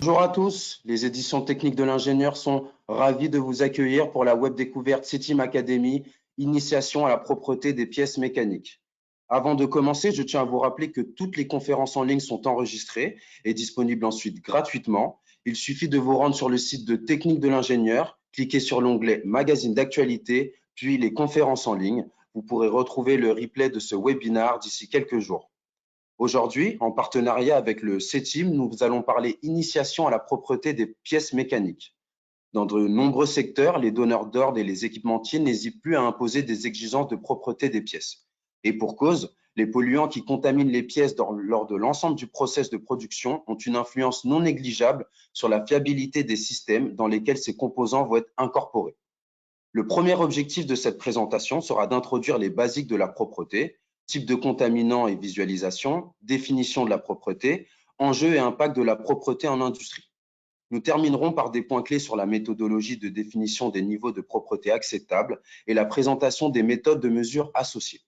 Bonjour à tous, les éditions techniques de l'ingénieur sont ravis de vous accueillir pour la web découverte CETIM Academy, initiation à la propreté des pièces mécaniques. Avant de commencer, je tiens à vous rappeler que toutes les conférences en ligne sont enregistrées et disponibles ensuite gratuitement. Il suffit de vous rendre sur le site de Technique de l'ingénieur, cliquez sur l'onglet Magazine d'actualité, puis les conférences en ligne. Vous pourrez retrouver le replay de ce webinaire d'ici quelques jours. Aujourd'hui, en partenariat avec le CETIM, nous allons parler initiation à la propreté des pièces mécaniques. Dans de nombreux secteurs, les donneurs d'ordre et les équipementiers n'hésitent plus à imposer des exigences de propreté des pièces. Et pour cause, les polluants qui contaminent les pièces lors de l'ensemble du process de production ont une influence non négligeable sur la fiabilité des systèmes dans lesquels ces composants vont être incorporés. Le premier objectif de cette présentation sera d'introduire les basiques de la propreté, type de contaminants et visualisation, définition de la propreté, enjeux et impact de la propreté en industrie. Nous terminerons par des points clés sur la méthodologie de définition des niveaux de propreté acceptables et la présentation des méthodes de mesure associées.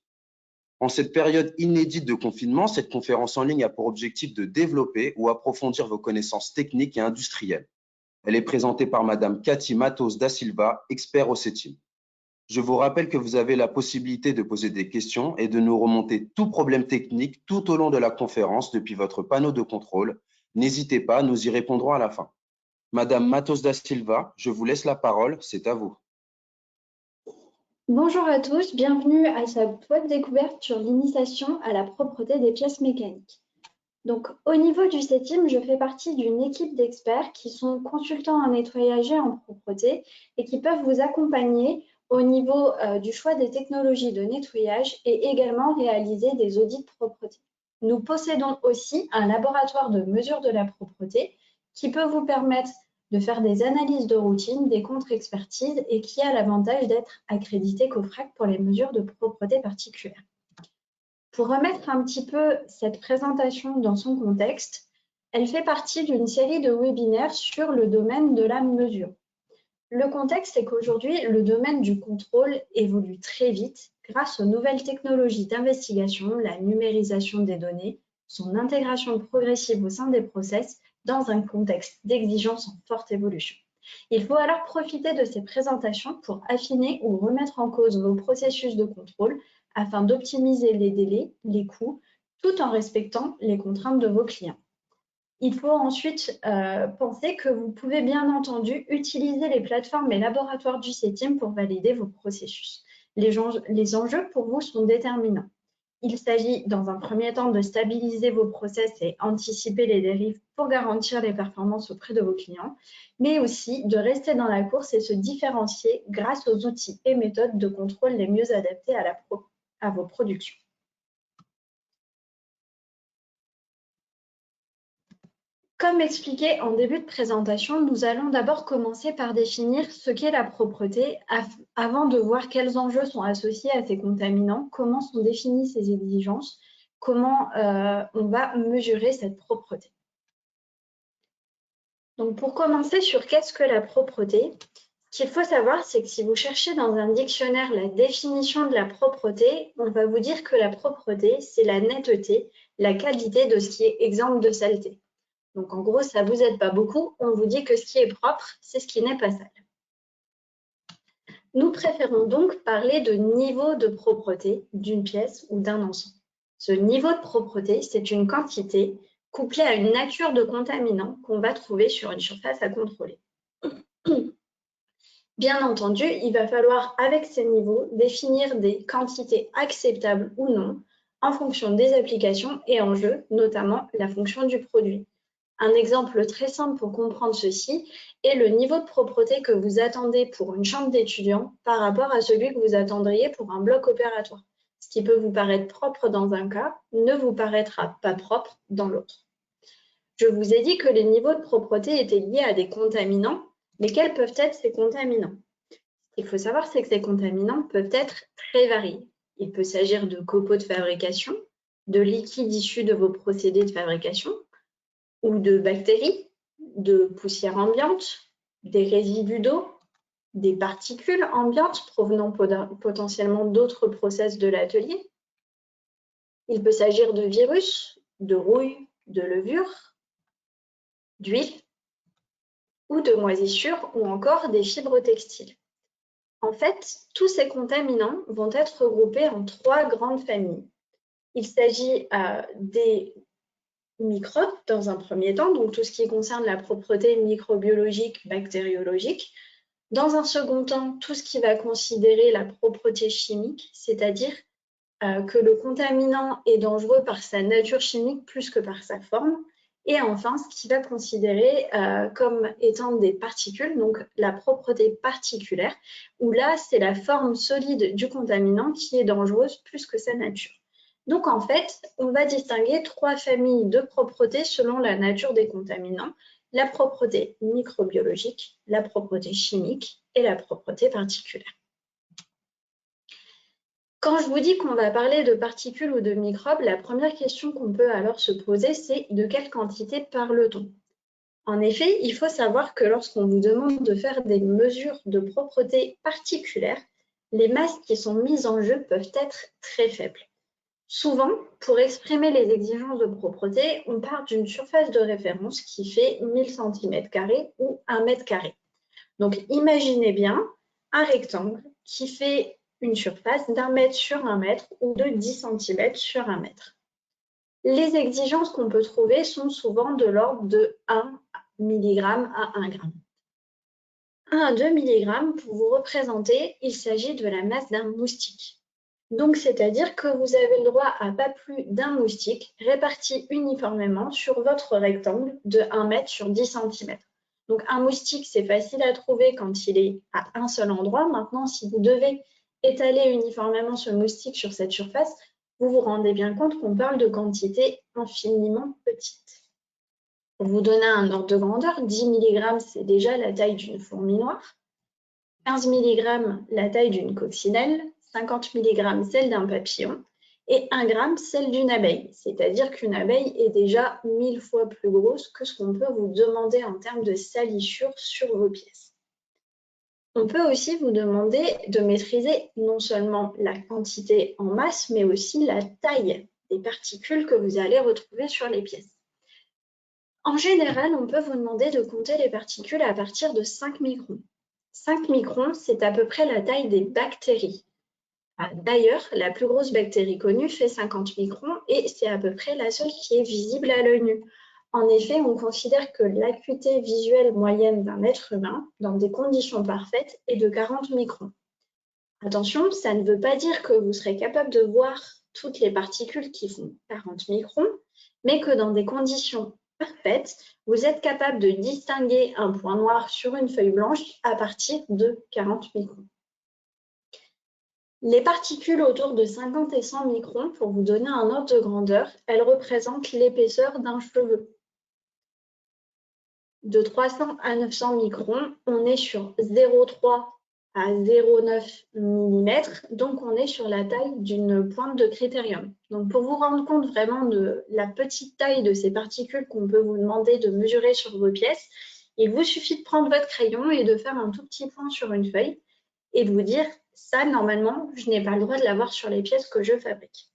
En cette période inédite de confinement, cette conférence en ligne a pour objectif de développer ou approfondir vos connaissances techniques et industrielles. Elle est présentée par Madame Cathy Matos da Silva, expert au CETIM. Je vous rappelle que vous avez la possibilité de poser des questions et de nous remonter tout problème technique tout au long de la conférence depuis votre panneau de contrôle. N'hésitez pas, nous y répondrons à la fin. Madame Matos da Silva, je vous laisse la parole, c'est à vous. Bonjour à tous, bienvenue à cette web découverte sur l'initiation à la propreté des pièces mécaniques. Donc, au niveau du CETIM, je fais partie d'une équipe d'experts qui sont consultants en nettoyage et en propreté et qui peuvent vous accompagner au niveau du choix des technologies de nettoyage et également réaliser des audits de propreté. Nous possédons aussi un laboratoire de mesure de la propreté qui peut vous permettre de faire des analyses de routine, des contre-expertises et qui a l'avantage d'être accrédité COFRAC pour les mesures de propreté particulières. Pour remettre un petit peu cette présentation dans son contexte, elle fait partie d'une série de webinaires sur le domaine de la mesure. Le contexte est qu'aujourd'hui, le domaine du contrôle évolue très vite grâce aux nouvelles technologies d'investigation, la numérisation des données, son intégration progressive au sein des process dans un contexte d'exigence en forte évolution. Il faut alors profiter de ces présentations pour affiner ou remettre en cause vos processus de contrôle afin d'optimiser les délais, les coûts, tout en respectant les contraintes de vos clients. Il faut ensuite penser que vous pouvez bien entendu utiliser les plateformes et laboratoires du CETIM pour valider vos processus. Les enjeux pour vous sont déterminants. Il s'agit dans un premier temps de stabiliser vos process et anticiper les dérives pour garantir les performances auprès de vos clients, mais aussi de rester dans la course et se différencier grâce aux outils et méthodes de contrôle les mieux adaptés à vos productions. Comme expliqué en début de présentation, nous allons d'abord commencer par définir ce qu'est la propreté avant de voir quels enjeux sont associés à ces contaminants, comment sont définies ces exigences, comment on va mesurer cette propreté. Donc pour commencer sur qu'est-ce que la propreté, ce qu'il faut savoir, c'est que si vous cherchez dans un dictionnaire la définition de la propreté, on va vous dire que la propreté, c'est la netteté, la qualité de ce qui est exempt de saleté. Donc, en gros, ça ne vous aide pas beaucoup. On vous dit que ce qui est propre, c'est ce qui n'est pas sale. Nous préférons donc parler de niveau de propreté d'une pièce ou d'un ensemble. Ce niveau de propreté, c'est une quantité couplée à une nature de contaminant qu'on va trouver sur une surface à contrôler. Bien entendu, il va falloir, avec ces niveaux, définir des quantités acceptables ou non en fonction des applications et enjeux, notamment la fonction du produit. Un exemple très simple pour comprendre ceci est le niveau de propreté que vous attendez pour une chambre d'étudiant par rapport à celui que vous attendriez pour un bloc opératoire. Ce qui peut vous paraître propre dans un cas ne vous paraîtra pas propre dans l'autre. Je vous ai dit que les niveaux de propreté étaient liés à des contaminants, mais quels peuvent être ces contaminants? Ce qu'il faut savoir, c'est que ces contaminants peuvent être très variés. Il peut s'agir de copeaux de fabrication, de liquides issus de vos procédés de fabrication, ou de bactéries, de poussière ambiante, des résidus d'eau, des particules ambiantes provenant potentiellement d'autres process de l'atelier. Il peut s'agir de virus, de rouille, de levure, d'huile, ou de moisissures ou encore des fibres textiles. En fait, tous ces contaminants vont être regroupés en 3 grandes familles. Il s'agit des microbes dans un premier temps, donc tout ce qui concerne la propreté microbiologique, bactériologique. Dans un second temps, tout ce qui va considérer la propreté chimique, c'est-à-dire que le contaminant est dangereux par sa nature chimique plus que par sa forme. Et enfin, ce qui va considérer comme étant des particules, donc la propreté particulière, où là, c'est la forme solide du contaminant qui est dangereuse plus que sa nature. Donc en fait, on va distinguer 3 familles de propreté selon la nature des contaminants: la propreté microbiologique, la propreté chimique et la propreté particulière. Quand je vous dis qu'on va parler de particules ou de microbes, la première question qu'on peut alors se poser, c'est de quelle quantité parle-t-on? En effet, il faut savoir que lorsqu'on vous demande de faire des mesures de propreté particulières, les masses qui sont mises en jeu peuvent être très faibles. Souvent, pour exprimer les exigences de propreté, on part d'une surface de référence qui fait 1000 cm² ou 1 m². Donc, imaginez bien un rectangle qui fait une surface d'1 mètre sur 1 mètre ou de 10 cm sur 1 mètre. Les exigences qu'on peut trouver sont souvent de l'ordre de 1 mg à 1 g. 1 à 2 mg, pour vous représenter, il s'agit de la masse d'un moustique. Donc, c'est-à-dire que vous avez le droit à pas plus d'un moustique réparti uniformément sur votre rectangle de 1 mètre sur 10 cm. Donc, un moustique, c'est facile à trouver quand il est à un seul endroit. Maintenant, si vous devez étaler uniformément ce moustique sur cette surface, vous vous rendez bien compte qu'on parle de quantités infiniment petites. Pour vous donner un ordre de grandeur, 10 mg, c'est déjà la taille d'une fourmi noire, 15 mg, la taille d'une coccinelle, 50 mg, celle d'un papillon, et 1 g, celle d'une abeille. C'est-à-dire qu'une abeille est déjà 1000 fois plus grosse que ce qu'on peut vous demander en termes de salissure sur vos pièces. On peut aussi vous demander de maîtriser non seulement la quantité en masse, mais aussi la taille des particules que vous allez retrouver sur les pièces. En général, on peut vous demander de compter les particules à partir de 5 microns. 5 microns, c'est à peu près la taille des bactéries. D'ailleurs, la plus grosse bactérie connue fait 50 microns et c'est à peu près la seule qui est visible à l'œil nu. En effet, on considère que l'acuité visuelle moyenne d'un être humain, dans des conditions parfaites, est de 40 microns. Attention, ça ne veut pas dire que vous serez capable de voir toutes les particules qui font 40 microns, mais que dans des conditions parfaites, vous êtes capable de distinguer un point noir sur une feuille blanche à partir de 40 microns. Les particules autour de 50 et 100 microns, pour vous donner un ordre de grandeur, elles représentent l'épaisseur d'un cheveu. De 300 à 900 microns, on est sur 0,3 à 0,9 mm, donc on est sur la taille d'une pointe de critérium. Donc pour vous rendre compte vraiment de la petite taille de ces particules qu'on peut vous demander de mesurer sur vos pièces, il vous suffit de prendre votre crayon et de faire un tout petit point sur une feuille et de vous dire « ça, normalement, je n'ai pas le droit de l'avoir sur les pièces que je fabrique ».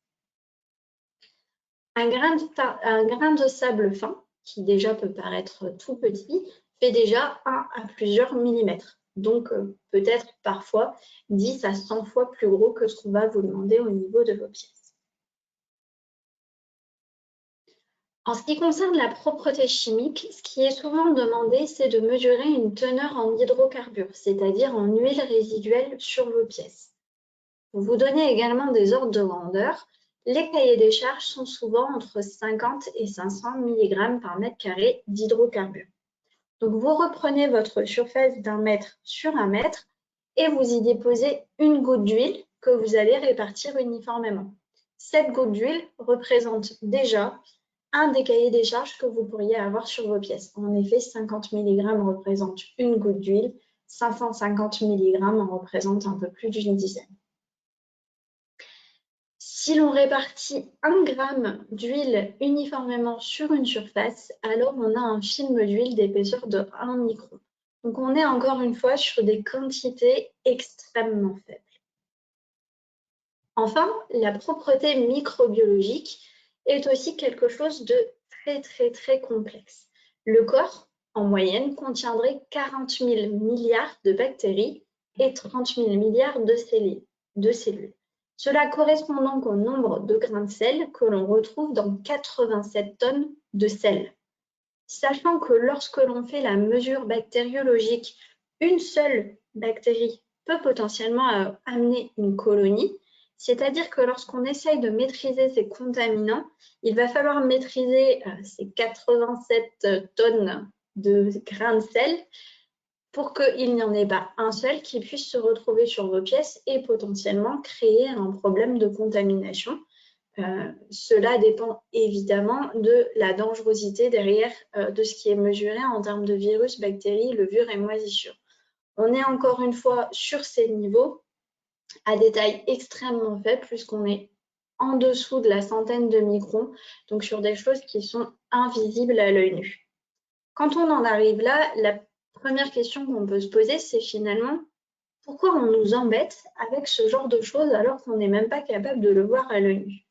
Un grain de sable fin, qui déjà peut paraître tout petit, fait déjà 1 à plusieurs millimètres. Donc peut-être parfois 10 à 100 fois plus gros que ce qu'on va vous demander au niveau de vos pièces. En ce qui concerne la propreté chimique, ce qui est souvent demandé, c'est de mesurer une teneur en hydrocarbures, c'est-à-dire en huile résiduelle sur vos pièces. Pour vous donner également des ordres de grandeur, les cahiers des charges sont souvent entre 50 et 500 mg par mètre carré d'hydrocarbures. Donc, vous reprenez votre surface d'1 mètre sur 1 mètre et vous y déposez une goutte d'huile que vous allez répartir uniformément. Cette goutte d'huile représente déjà un des cahiers des charges que vous pourriez avoir sur vos pièces. En effet, 50 mg représente une goutte d'huile, 550 mg en représente un peu plus d'une dizaine. Si l'on répartit 1 g d'huile uniformément sur une surface, alors on a un film d'huile d'épaisseur de 1 micron. Donc on est encore une fois sur des quantités extrêmement faibles. Enfin, la propreté microbiologique est aussi quelque chose de très complexe. Le corps, en moyenne, contiendrait 40 000 milliards de bactéries et 30 000 milliards de cellules. Cela correspond donc au nombre de grains de sel que l'on retrouve dans 87 tonnes de sel. Sachant que lorsque l'on fait la mesure bactériologique, une seule bactérie peut potentiellement amener une colonie, c'est-à-dire que lorsqu'on essaye de maîtriser ces contaminants, il va falloir maîtriser ces 87 tonnes de grains de sel pour qu'il n'y en ait pas un seul qui puisse se retrouver sur vos pièces et potentiellement créer un problème de contamination. Cela dépend évidemment de la dangerosité derrière de ce qui est mesuré en termes de virus, bactéries, levures et moisissures. On est encore une fois sur ces niveaux à des tailles extrêmement faibles puisqu'on est en dessous de la centaine de microns, donc sur des choses qui sont invisibles à l'œil nu. Quand on en arrive là, la première question qu'on peut se poser, c'est finalement pourquoi on nous embête avec ce genre de choses alors qu'on n'est même pas capable de le voir à l'œil nu.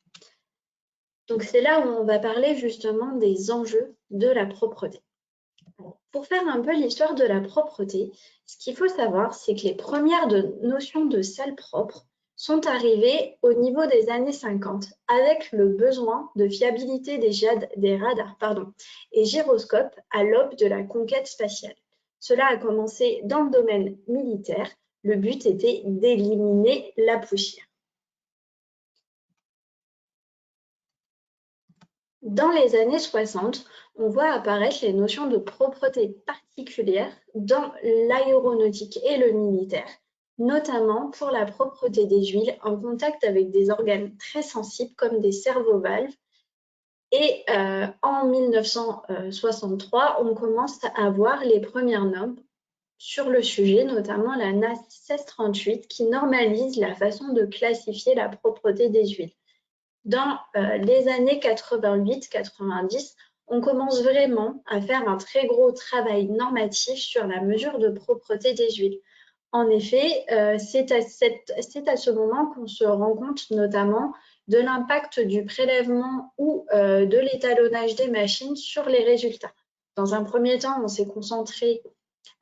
Donc c'est là où on va parler justement des enjeux de la propreté. Pour faire un peu l'histoire de la propreté, ce qu'il faut savoir, c'est que les premières notions de salle propre sont arrivées au niveau des années 50 avec le besoin de fiabilité des radars et gyroscopes à l'aube de la conquête spatiale. Cela a commencé dans le domaine militaire. Le but était d'éliminer la poussière. Dans les années 60, on voit apparaître les notions de propreté particulière dans l'aéronautique et le militaire, notamment pour la propreté des huiles en contact avec des organes très sensibles comme des servovalves. Et en 1963, on commence à voir les premières normes sur le sujet, notamment la NAS 1638 qui normalise la façon de classifier la propreté des huiles. Dans les années 88-90, on commence vraiment à faire un très gros travail normatif sur la mesure de propreté des huiles. En effet, c'est à ce moment qu'on se rend compte notamment de l'impact du prélèvement ou de l'étalonnage des machines sur les résultats. Dans un premier temps, on s'est concentré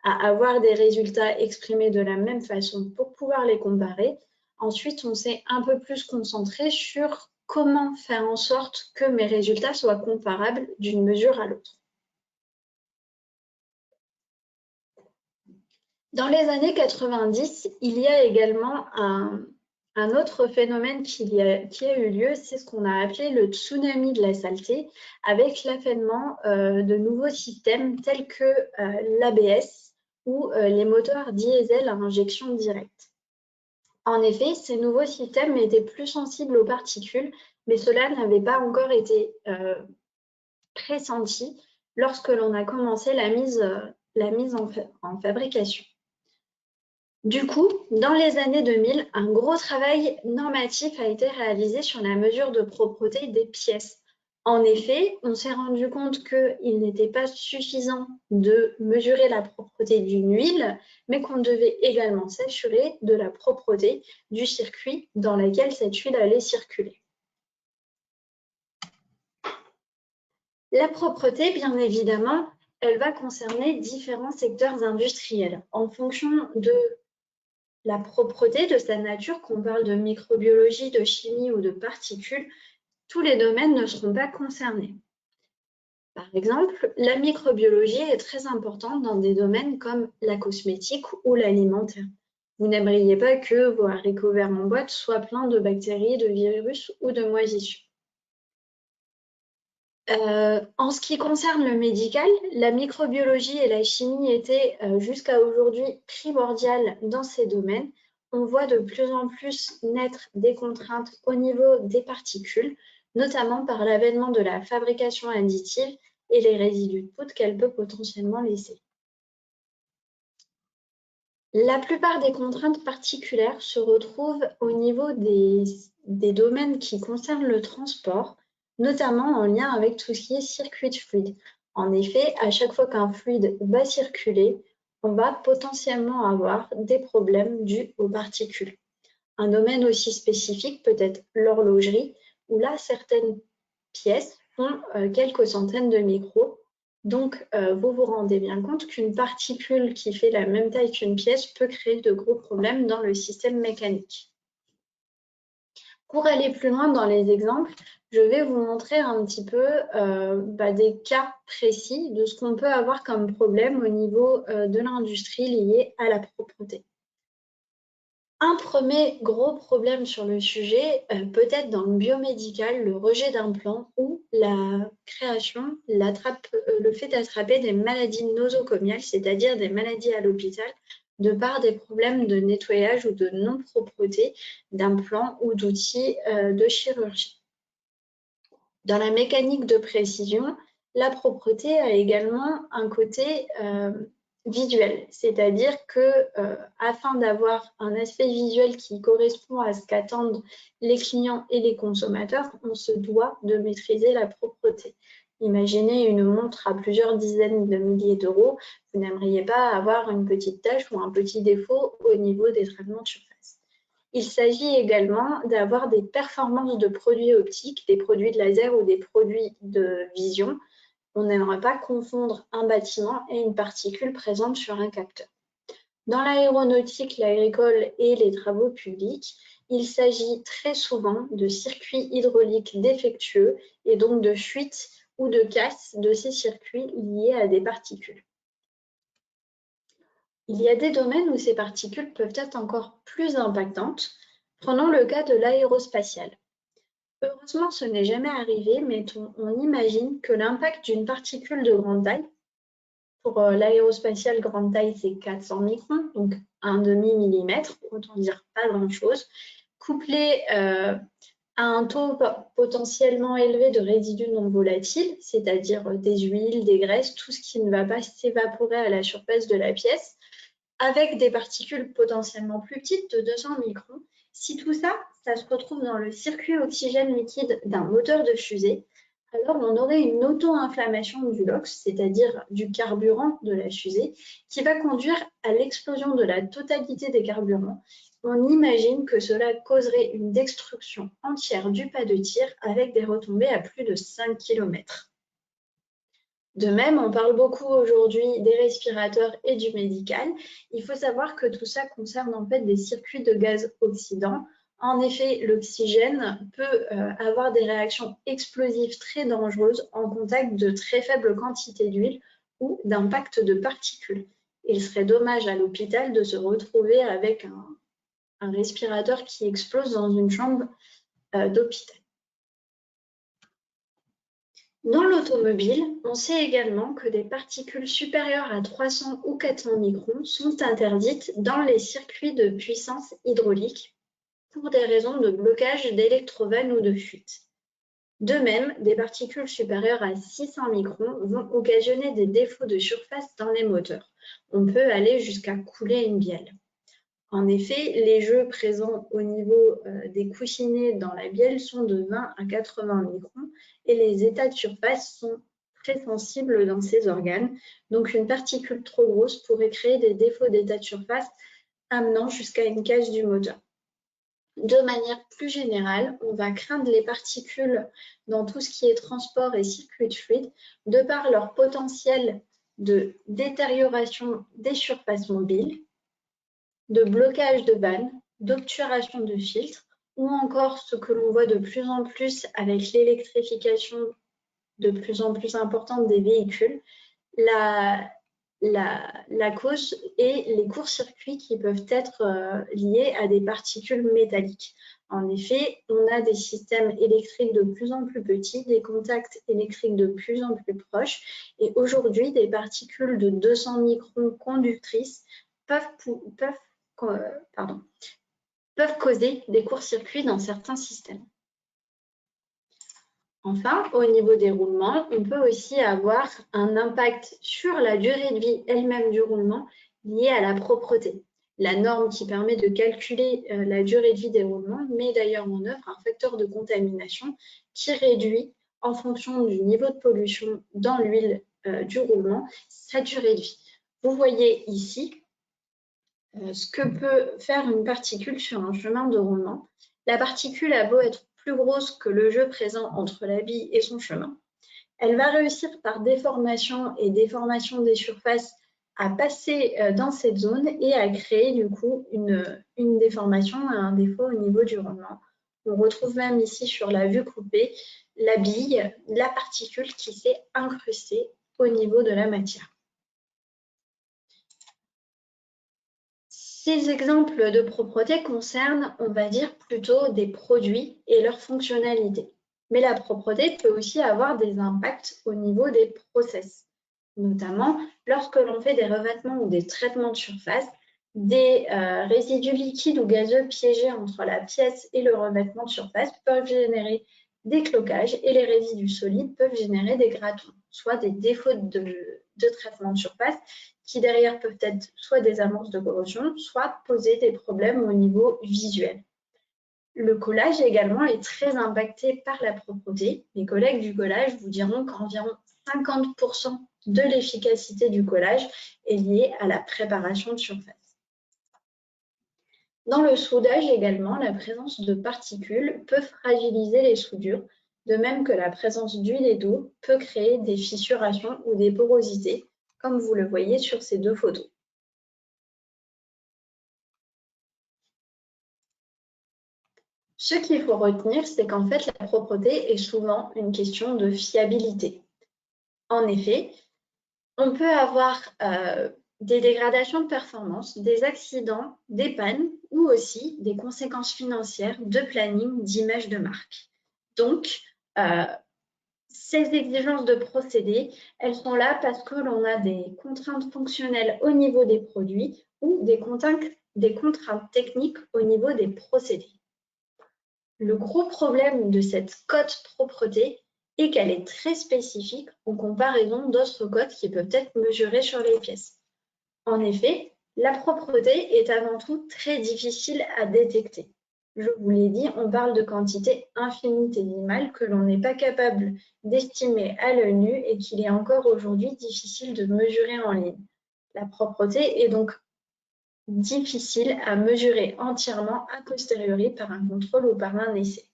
à avoir des résultats exprimés de la même façon pour pouvoir les comparer. Ensuite, on s'est un peu plus concentré sur comment faire en sorte que mes résultats soient comparables d'une mesure à l'autre. Dans les années 90, il y a également un autre phénomène qui a eu lieu, c'est ce qu'on a appelé le tsunami de la saleté, avec l'avènement de nouveaux systèmes tels que l'ABS ou les moteurs diesel à injection directe. En effet, ces nouveaux systèmes étaient plus sensibles aux particules, mais cela n'avait pas encore été pressenti lorsque l'on a commencé la mise en fabrication. Du coup, dans les années 2000, un gros travail normatif a été réalisé sur la mesure de propreté des pièces. En effet, on s'est rendu compte qu'il n'était pas suffisant de mesurer la propreté d'une huile, mais qu'on devait également s'assurer de la propreté du circuit dans lequel cette huile allait circuler. La propreté, bien évidemment, elle va concerner différents secteurs industriels. En fonction de la propreté, de sa nature, qu'on parle de microbiologie, de chimie ou de particules, tous les domaines ne seront pas concernés. Par exemple, la microbiologie est très importante dans des domaines comme la cosmétique ou l'alimentaire. Vous n'aimeriez pas que vos haricots verts en boîte soient pleins de bactéries, de virus ou de moisissures. En ce qui concerne le médical, la microbiologie et la chimie étaient jusqu'à aujourd'hui primordiales dans ces domaines. On voit de plus en plus naître des contraintes au niveau des particules, notamment par l'avènement de la fabrication additive et les résidus de poudre qu'elle peut potentiellement laisser. La plupart des contraintes particulières se retrouvent au niveau des domaines qui concernent le transport, notamment en lien avec tout ce qui est circuit de fluide. En effet, à chaque fois qu'un fluide va circuler, on va potentiellement avoir des problèmes dus aux particules. Un domaine aussi spécifique peut être l'horlogerie, où là, certaines pièces font quelques centaines de micros, Donc, vous vous rendez bien compte qu'une particule qui fait la même taille qu'une pièce peut créer de gros problèmes dans le système mécanique. Pour aller plus loin dans les exemples, je vais vous montrer un petit peu des cas précis de ce qu'on peut avoir comme problème au niveau de l'industrie lié à la propreté. Un premier gros problème sur le sujet, peut-être dans le biomédical, le rejet d'implants ou la création, le fait d'attraper des maladies nosocomiales, c'est-à-dire des maladies à l'hôpital, de par des problèmes de nettoyage ou de non-propreté d'implants ou d'outils de chirurgie. Dans la mécanique de précision, la propreté a également un côté visuel, c'est-à-dire que afin d'avoir un aspect visuel qui correspond à ce qu'attendent les clients et les consommateurs, on se doit de maîtriser la propreté. Imaginez une montre à plusieurs dizaines de milliers d'euros, vous n'aimeriez pas avoir une petite tache ou un petit défaut au niveau des traitements de surface. Il s'agit également d'avoir des performances de produits optiques, des produits de laser ou des produits de vision. On n'aimerait pas confondre un bâtiment et une particule présente sur un capteur. Dans l'aéronautique, l'agricole et les travaux publics, il s'agit très souvent de circuits hydrauliques défectueux et donc de fuites ou de casse de ces circuits liés à des particules. Il y a des domaines où ces particules peuvent être encore plus impactantes. Prenons le cas de l'aérospatial. Heureusement, ce n'est jamais arrivé, mais on imagine que l'impact d'une particule de grande taille, pour l'aérospatiale grande taille, c'est 400 microns, donc un demi-millimètre, autant dire pas grand-chose, couplé à un taux potentiellement élevé de résidus non volatiles, c'est-à-dire des huiles, des graisses, tout ce qui ne va pas s'évaporer à la surface de la pièce, avec des particules potentiellement plus petites de 200 microns. Si tout ça, ça se retrouve dans le circuit oxygène liquide d'un moteur de fusée, alors on aurait une auto-inflammation du LOX, c'est-à-dire du carburant de la fusée, qui va conduire à l'explosion de la totalité des carburants. On imagine que cela causerait une destruction entière du pas de tir avec des retombées à plus de 5 km. De même, on parle beaucoup aujourd'hui des respirateurs et du médical. Il faut savoir que tout ça concerne en fait des circuits de gaz oxydants. En effet, l'oxygène peut avoir des réactions explosives très dangereuses en contact de très faibles quantités d'huile ou d'impact de particules. Il serait dommage à l'hôpital de se retrouver avec un respirateur qui explose dans une chambre d'hôpital. Dans l'automobile, on sait également que des particules supérieures à 300 ou 400 microns sont interdites dans les circuits de puissance hydraulique pour des raisons de blocage d'électrovannes ou de fuite. De même, des particules supérieures à 600 microns vont occasionner des défauts de surface dans les moteurs. On peut aller jusqu'à couler une bielle. En effet, les jeux présents au niveau des coussinets dans la bielle sont de 20 à 80 microns et les états de surface sont très sensibles dans ces organes. Donc, une particule trop grosse pourrait créer des défauts d'état de surface amenant jusqu'à une casse du moteur. De manière plus générale, on va craindre les particules dans tout ce qui est transport et circuit de fluide de par leur potentiel de détérioration des surfaces mobiles, de blocage de vannes, d'obturation de filtres, ou encore ce que l'on voit de plus en plus avec l'électrification de plus en plus importante des véhicules, la cause est les courts-circuits qui peuvent être liés à des particules métalliques. En effet, on a des systèmes électriques de plus en plus petits, des contacts électriques de plus en plus proches, et aujourd'hui, des particules de 200 microns conductrices peuvent causer des courts-circuits dans certains systèmes. Enfin, au niveau des roulements, on peut aussi avoir un impact sur la durée de vie elle-même du roulement lié à la propreté. La norme qui permet de calculer la durée de vie des roulements met d'ailleurs en œuvre un facteur de contamination qui réduit, en fonction du niveau de pollution dans l'huile du roulement, sa durée de vie. Vous voyez ici ce que peut faire une particule sur un chemin de roulement. La particule a beau être plus grosse que le jeu présent entre la bille et son chemin. Elle va réussir par déformation et déformation des surfaces à passer dans cette zone et à créer du coup une déformation, un défaut au niveau du rendement. On retrouve même ici sur la vue coupée la bille, la particule qui s'est incrustée au niveau de la matière. Ces exemples de propreté concernent, on va dire, plutôt des produits et leurs fonctionnalités. Mais la propreté peut aussi avoir des impacts au niveau des process, notamment lorsque l'on fait des revêtements ou des traitements de surface, des résidus liquides ou gazeux piégés entre la pièce et le revêtement de surface peuvent générer des cloquages et les résidus solides peuvent générer des gratons, soit des défauts de traitement de surface qui derrière peuvent être soit des amorces de corrosion, soit poser des problèmes au niveau visuel. Le collage également est très impacté par la propreté. Les collègues du collage vous diront qu'environ 50% de l'efficacité du collage est liée à la préparation de surface. Dans le soudage également, la présence de particules peut fragiliser les soudures, de même que la présence d'huile et d'eau peut créer des fissurations ou des porosités, comme vous le voyez sur ces deux photos. Ce qu'il faut retenir, c'est qu'en fait, la propreté est souvent une question de fiabilité. En effet, on peut avoir des dégradations de performance, des accidents, des pannes ou aussi des conséquences financières de planning d'image de marque. Donc, ces exigences de procédé, elles sont là parce que l'on a des contraintes fonctionnelles au niveau des produits ou des contraintes techniques au niveau des procédés. Le gros problème de cette cote propreté est qu'elle est très spécifique en comparaison d'autres cotes qui peuvent être mesurées sur les pièces. En effet, la propreté est avant tout très difficile à détecter. Je vous l'ai dit, on parle de quantités infinitésimales que l'on n'est pas capable d'estimer à l'œil nu et qu'il est encore aujourd'hui difficile de mesurer en ligne. La propreté est donc difficile à mesurer entièrement a posteriori par un contrôle ou par un essai.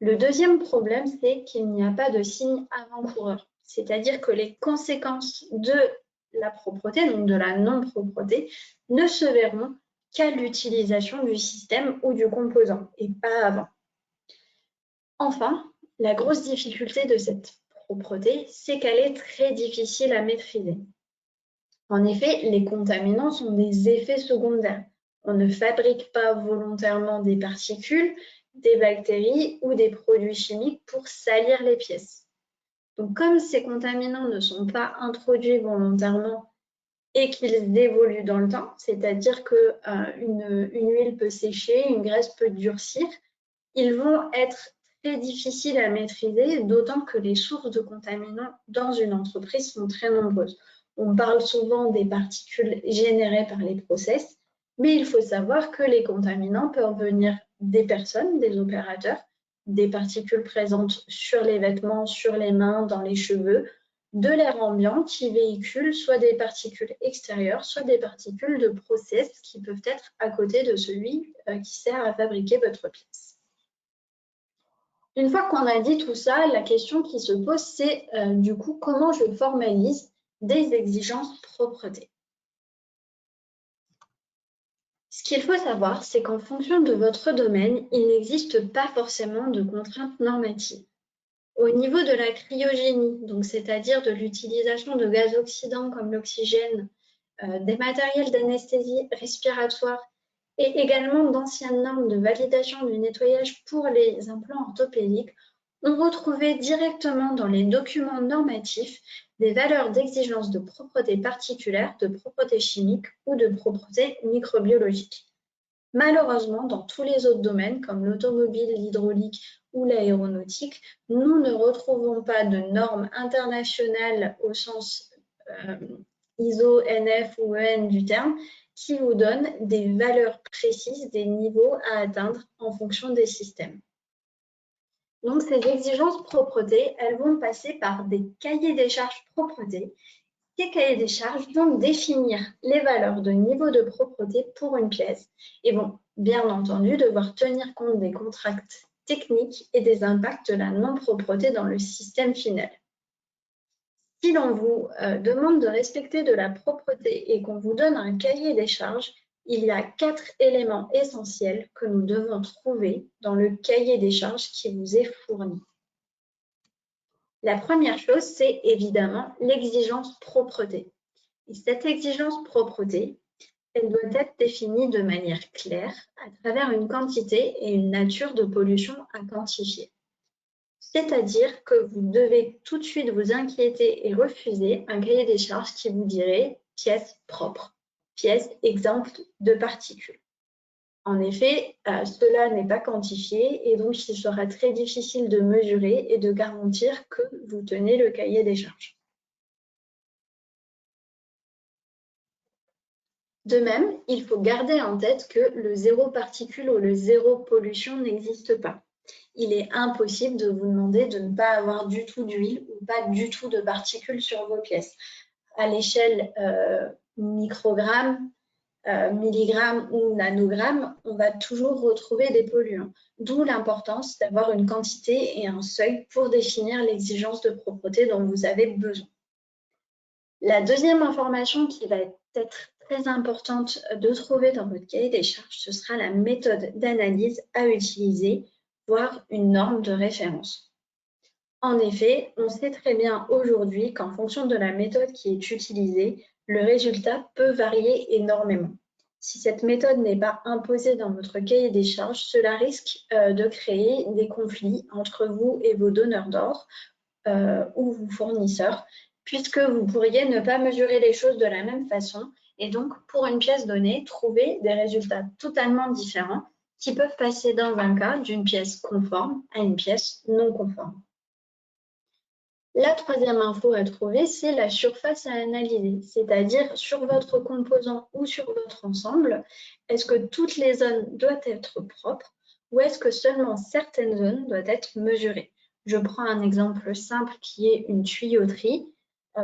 Le deuxième problème, c'est qu'il n'y a pas de signe avant-coureur, c'est-à-dire que les conséquences de la propreté, donc de la non-propreté, ne se verront qu'à l'utilisation du système ou du composant et pas avant. Enfin, la grosse difficulté de cette propreté, c'est qu'elle est très difficile à maîtriser. En effet, les contaminants sont des effets secondaires. On ne fabrique pas volontairement des particules, des bactéries ou des produits chimiques pour salir les pièces. Donc, comme ces contaminants ne sont pas introduits volontairement et qu'ils évoluent dans le temps, c'est-à-dire qu'une huile peut sécher, une graisse peut durcir, ils vont être très difficiles à maîtriser, d'autant que les sources de contaminants dans une entreprise sont très nombreuses. On parle souvent des particules générées par les process, mais il faut savoir que les contaminants peuvent venir des personnes, des opérateurs, des particules présentes sur les vêtements, sur les mains, dans les cheveux, de l'air ambiant qui véhicule soit des particules extérieures, soit des particules de process qui peuvent être à côté de celui qui sert à fabriquer votre pièce. Une fois qu'on a dit tout ça, la question qui se pose, c'est du coup comment je formalise des exigences propreté. Ce qu'il faut savoir, c'est qu'en fonction de votre domaine, il n'existe pas forcément de contraintes normatives. Au niveau de la cryogénie, donc c'est-à-dire de l'utilisation de gaz oxydants comme l'oxygène, des matériels d'anesthésie respiratoire et également d'anciennes normes de validation du nettoyage pour les implants orthopédiques, on retrouvait directement dans les documents normatifs des valeurs d'exigence de propreté particulière, de propreté chimique ou de propreté microbiologique. Malheureusement, dans tous les autres domaines, comme l'automobile, l'hydraulique ou l'aéronautique, nous ne retrouvons pas de normes internationales au sens ISO, NF ou EN du terme, qui vous donnent des valeurs précises, des niveaux à atteindre en fonction des systèmes. Donc, ces exigences propreté, elles vont passer par des cahiers des charges propreté. Ces cahiers des charges vont définir les valeurs de niveau de propreté pour une pièce et vont bien entendu devoir tenir compte des contraintes techniques et des impacts de la non-propreté dans le système final. Si l'on vous demande de respecter de la propreté et qu'on vous donne un cahier des charges, il y a 4 éléments essentiels que nous devons trouver dans le cahier des charges qui vous est fourni. La première chose, c'est évidemment l'exigence propreté. Et cette exigence propreté, elle doit être définie de manière claire à travers une quantité et une nature de pollution à quantifier. C'est-à-dire que vous devez tout de suite vous inquiéter et refuser un cahier des charges qui vous dirait pièce propre, pièce exempte de particules. En effet, cela n'est pas quantifié et donc il sera très difficile de mesurer et de garantir que vous tenez le cahier des charges. De même, il faut garder en tête que le zéro particule ou le zéro pollution n'existe pas. Il est impossible de vous demander de ne pas avoir du tout d'huile ou pas du tout de particules sur vos pièces. À l'échelle microgrammes, milligrammes ou nanogrammes, on va toujours retrouver des polluants. D'où l'importance d'avoir une quantité et un seuil pour définir l'exigence de propreté dont vous avez besoin. La deuxième information qui va être très importante de trouver dans votre cahier des charges, ce sera la méthode d'analyse à utiliser, voire une norme de référence. En effet, on sait très bien aujourd'hui qu'en fonction de la méthode qui est utilisée, le résultat peut varier énormément. Si cette méthode n'est pas imposée dans votre cahier des charges, cela risque de créer des conflits entre vous et vos donneurs d'ordre ou vos fournisseurs, puisque vous pourriez ne pas mesurer les choses de la même façon et donc, pour une pièce donnée, trouver des résultats totalement différents qui peuvent passer dans un cas d'une pièce conforme à une pièce non conforme. La troisième info à trouver, c'est la surface à analyser, c'est-à-dire sur votre composant ou sur votre ensemble, est-ce que toutes les zones doivent être propres ou est-ce que seulement certaines zones doivent être mesurées? Je prends un exemple simple qui est une tuyauterie.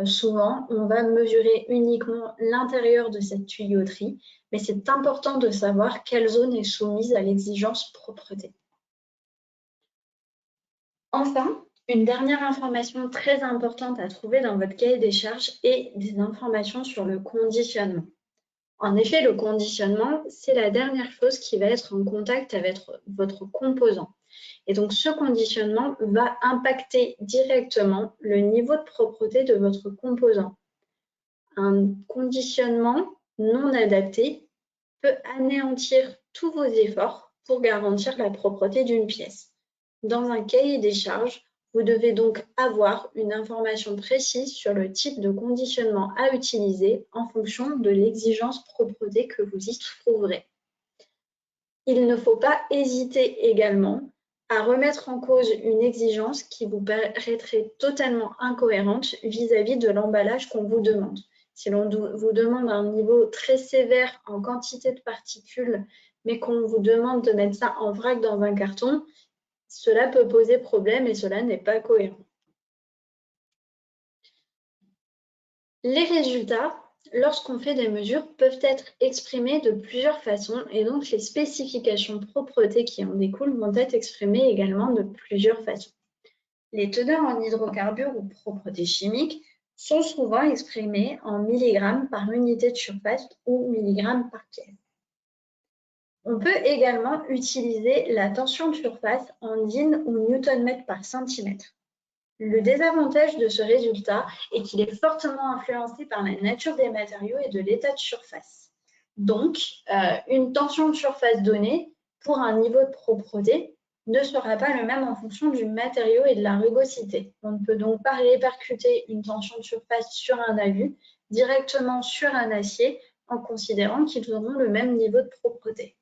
Souvent, on va mesurer uniquement l'intérieur de cette tuyauterie, mais c'est important de savoir quelle zone est soumise à l'exigence propreté. Enfin, une dernière information très importante à trouver dans votre cahier des charges est des informations sur le conditionnement. En effet, le conditionnement, c'est la dernière chose qui va être en contact avec votre composant. Et donc, ce conditionnement va impacter directement le niveau de propreté de votre composant. Un conditionnement non adapté peut anéantir tous vos efforts pour garantir la propreté d'une pièce. Dans un cahier des charges, vous devez donc avoir une information précise sur le type de conditionnement à utiliser en fonction de l'exigence propreté que vous y trouverez. Il ne faut pas hésiter également à remettre en cause une exigence qui vous paraîtrait totalement incohérente vis-à-vis de l'emballage qu'on vous demande. Si l'on vous demande un niveau très sévère en quantité de particules, mais qu'on vous demande de mettre ça en vrac dans un carton, cela peut poser problème et cela n'est pas cohérent. Les résultats, lorsqu'on fait des mesures, peuvent être exprimés de plusieurs façons et donc les spécifications propreté qui en découlent vont être exprimées également de plusieurs façons. Les teneurs en hydrocarbures ou propreté chimique sont souvent exprimées en milligrammes par unité de surface ou milligrammes par pièce. On peut également utiliser la tension de surface en din ou newton-mètre par centimètre. Le désavantage de ce résultat est qu'il est fortement influencé par la nature des matériaux et de l'état de surface. Donc, une tension de surface donnée pour un niveau de propreté ne sera pas le même en fonction du matériau et de la rugosité. On ne peut donc pas répercuter une tension de surface sur un alu directement sur un acier en considérant qu'ils auront le même niveau de propreté.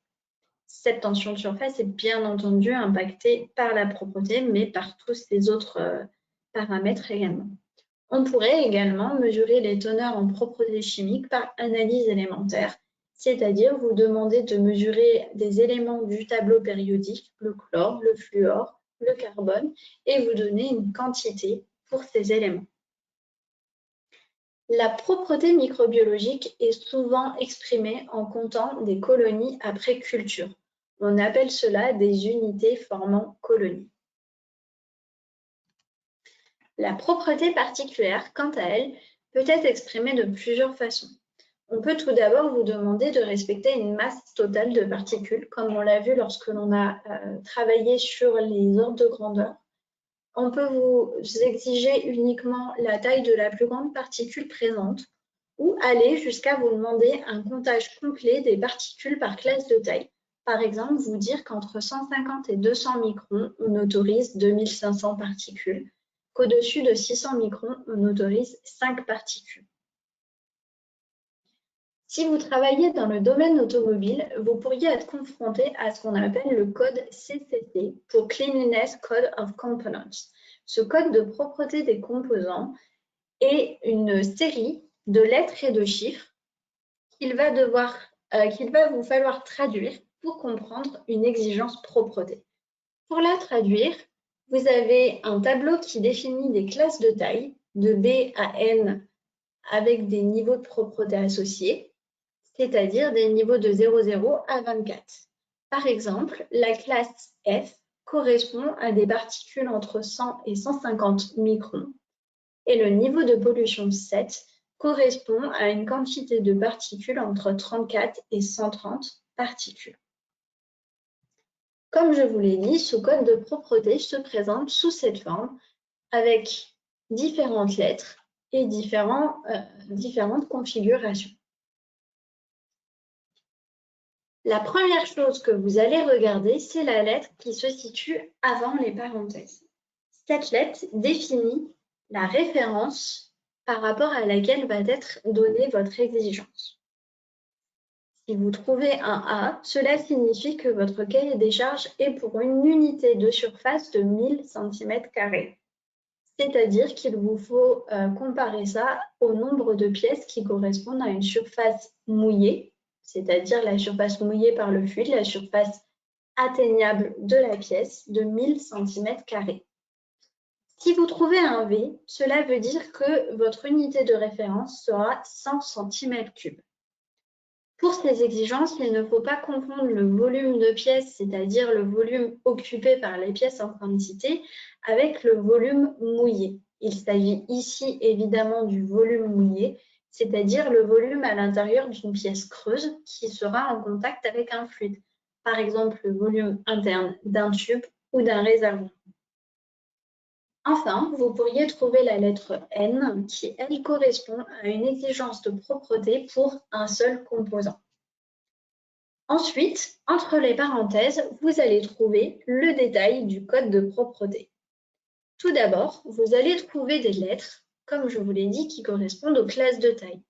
Cette tension de surface est bien entendu impactée par la propreté, mais par tous les autres paramètres également. On pourrait également mesurer les teneurs en propreté chimique par analyse élémentaire, c'est-à-dire vous demander de mesurer des éléments du tableau périodique, le chlore, le fluor, le carbone, et vous donner une quantité pour ces éléments. La propreté microbiologique est souvent exprimée en comptant des colonies après culture. On appelle cela des unités formant colonie. La propreté particulière, quant à elle, peut être exprimée de plusieurs façons. On peut tout d'abord vous demander de respecter une masse totale de particules, comme on l'a vu lorsque l'on a travaillé sur les ordres de grandeur. On peut vous exiger uniquement la taille de la plus grande particule présente ou aller jusqu'à vous demander un comptage complet des particules par classe de taille. Par exemple, vous dire qu'entre 150 et 200 microns, on autorise 2500 particules, qu'au-dessus de 600 microns, on autorise 5 particules. Si vous travaillez dans le domaine automobile, vous pourriez être confronté à ce qu'on appelle le code CCC pour Cleanliness Code of Components. Ce code de propreté des composants est une série de lettres et de chiffres qu'il va vous falloir traduire pour comprendre une exigence propreté. Pour la traduire, vous avez un tableau qui définit des classes de taille de B à N avec des niveaux de propreté associés, c'est-à-dire des niveaux de 00 à 24. Par exemple, la classe F correspond à des particules entre 100 et 150 microns et le niveau de pollution 7 correspond à une quantité de particules entre 34 et 130 particules. Comme je vous l'ai dit, ce code de propreté se présente sous cette forme avec différentes lettres et différentes configurations. La première chose que vous allez regarder, c'est la lettre qui se situe avant les parenthèses. Cette lettre définit la référence par rapport à laquelle va être donnée votre exigence. Si vous trouvez un A, cela signifie que votre cahier des charges est pour une unité de surface de 1000 cm². C'est-à-dire qu'il vous faut comparer ça au nombre de pièces qui correspondent à une surface mouillée, c'est-à-dire la surface mouillée par le fluide, la surface atteignable de la pièce de 1000 cm². Si vous trouvez un V, cela veut dire que votre unité de référence sera 100 cm3. Pour ces exigences, il ne faut pas confondre le volume de pièces, c'est-à-dire le volume occupé par les pièces en quantité, avec le volume mouillé. Il s'agit ici évidemment du volume mouillé, c'est-à-dire le volume à l'intérieur d'une pièce creuse qui sera en contact avec un fluide, par exemple le volume interne d'un tube ou d'un réservoir. Enfin, vous pourriez trouver la lettre N qui, elle, correspond à une exigence de propreté pour un seul composant. Ensuite, entre les parenthèses, vous allez trouver le détail du code de propreté. Tout d'abord, vous allez trouver des lettres, comme je vous l'ai dit, qui correspondent aux classes de taille.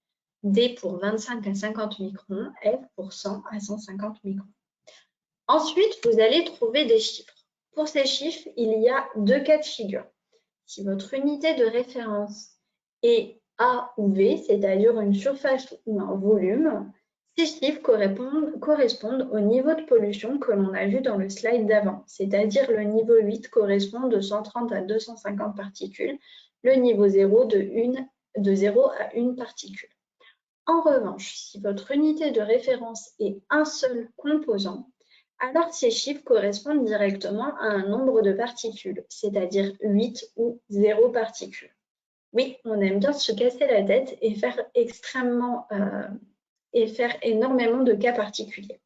D pour 25 à 50 microns, F pour 100 à 150 microns. Ensuite, vous allez trouver des chiffres. Pour ces chiffres, il y a deux cas de figure. Si votre unité de référence est A ou V, c'est-à-dire une surface ou un volume, ces chiffres correspondent au niveau de pollution que l'on a vu dans le slide d'avant, c'est-à-dire le niveau 8 correspond de 130 à 250 particules, le niveau 0 de 0 à 1 particule. En revanche, si votre unité de référence est un seul composant, alors ces chiffres correspondent directement à un nombre de particules, c'est-à-dire 8 ou 0 particules. Oui, on aime bien se casser la tête et faire énormément de cas particuliers.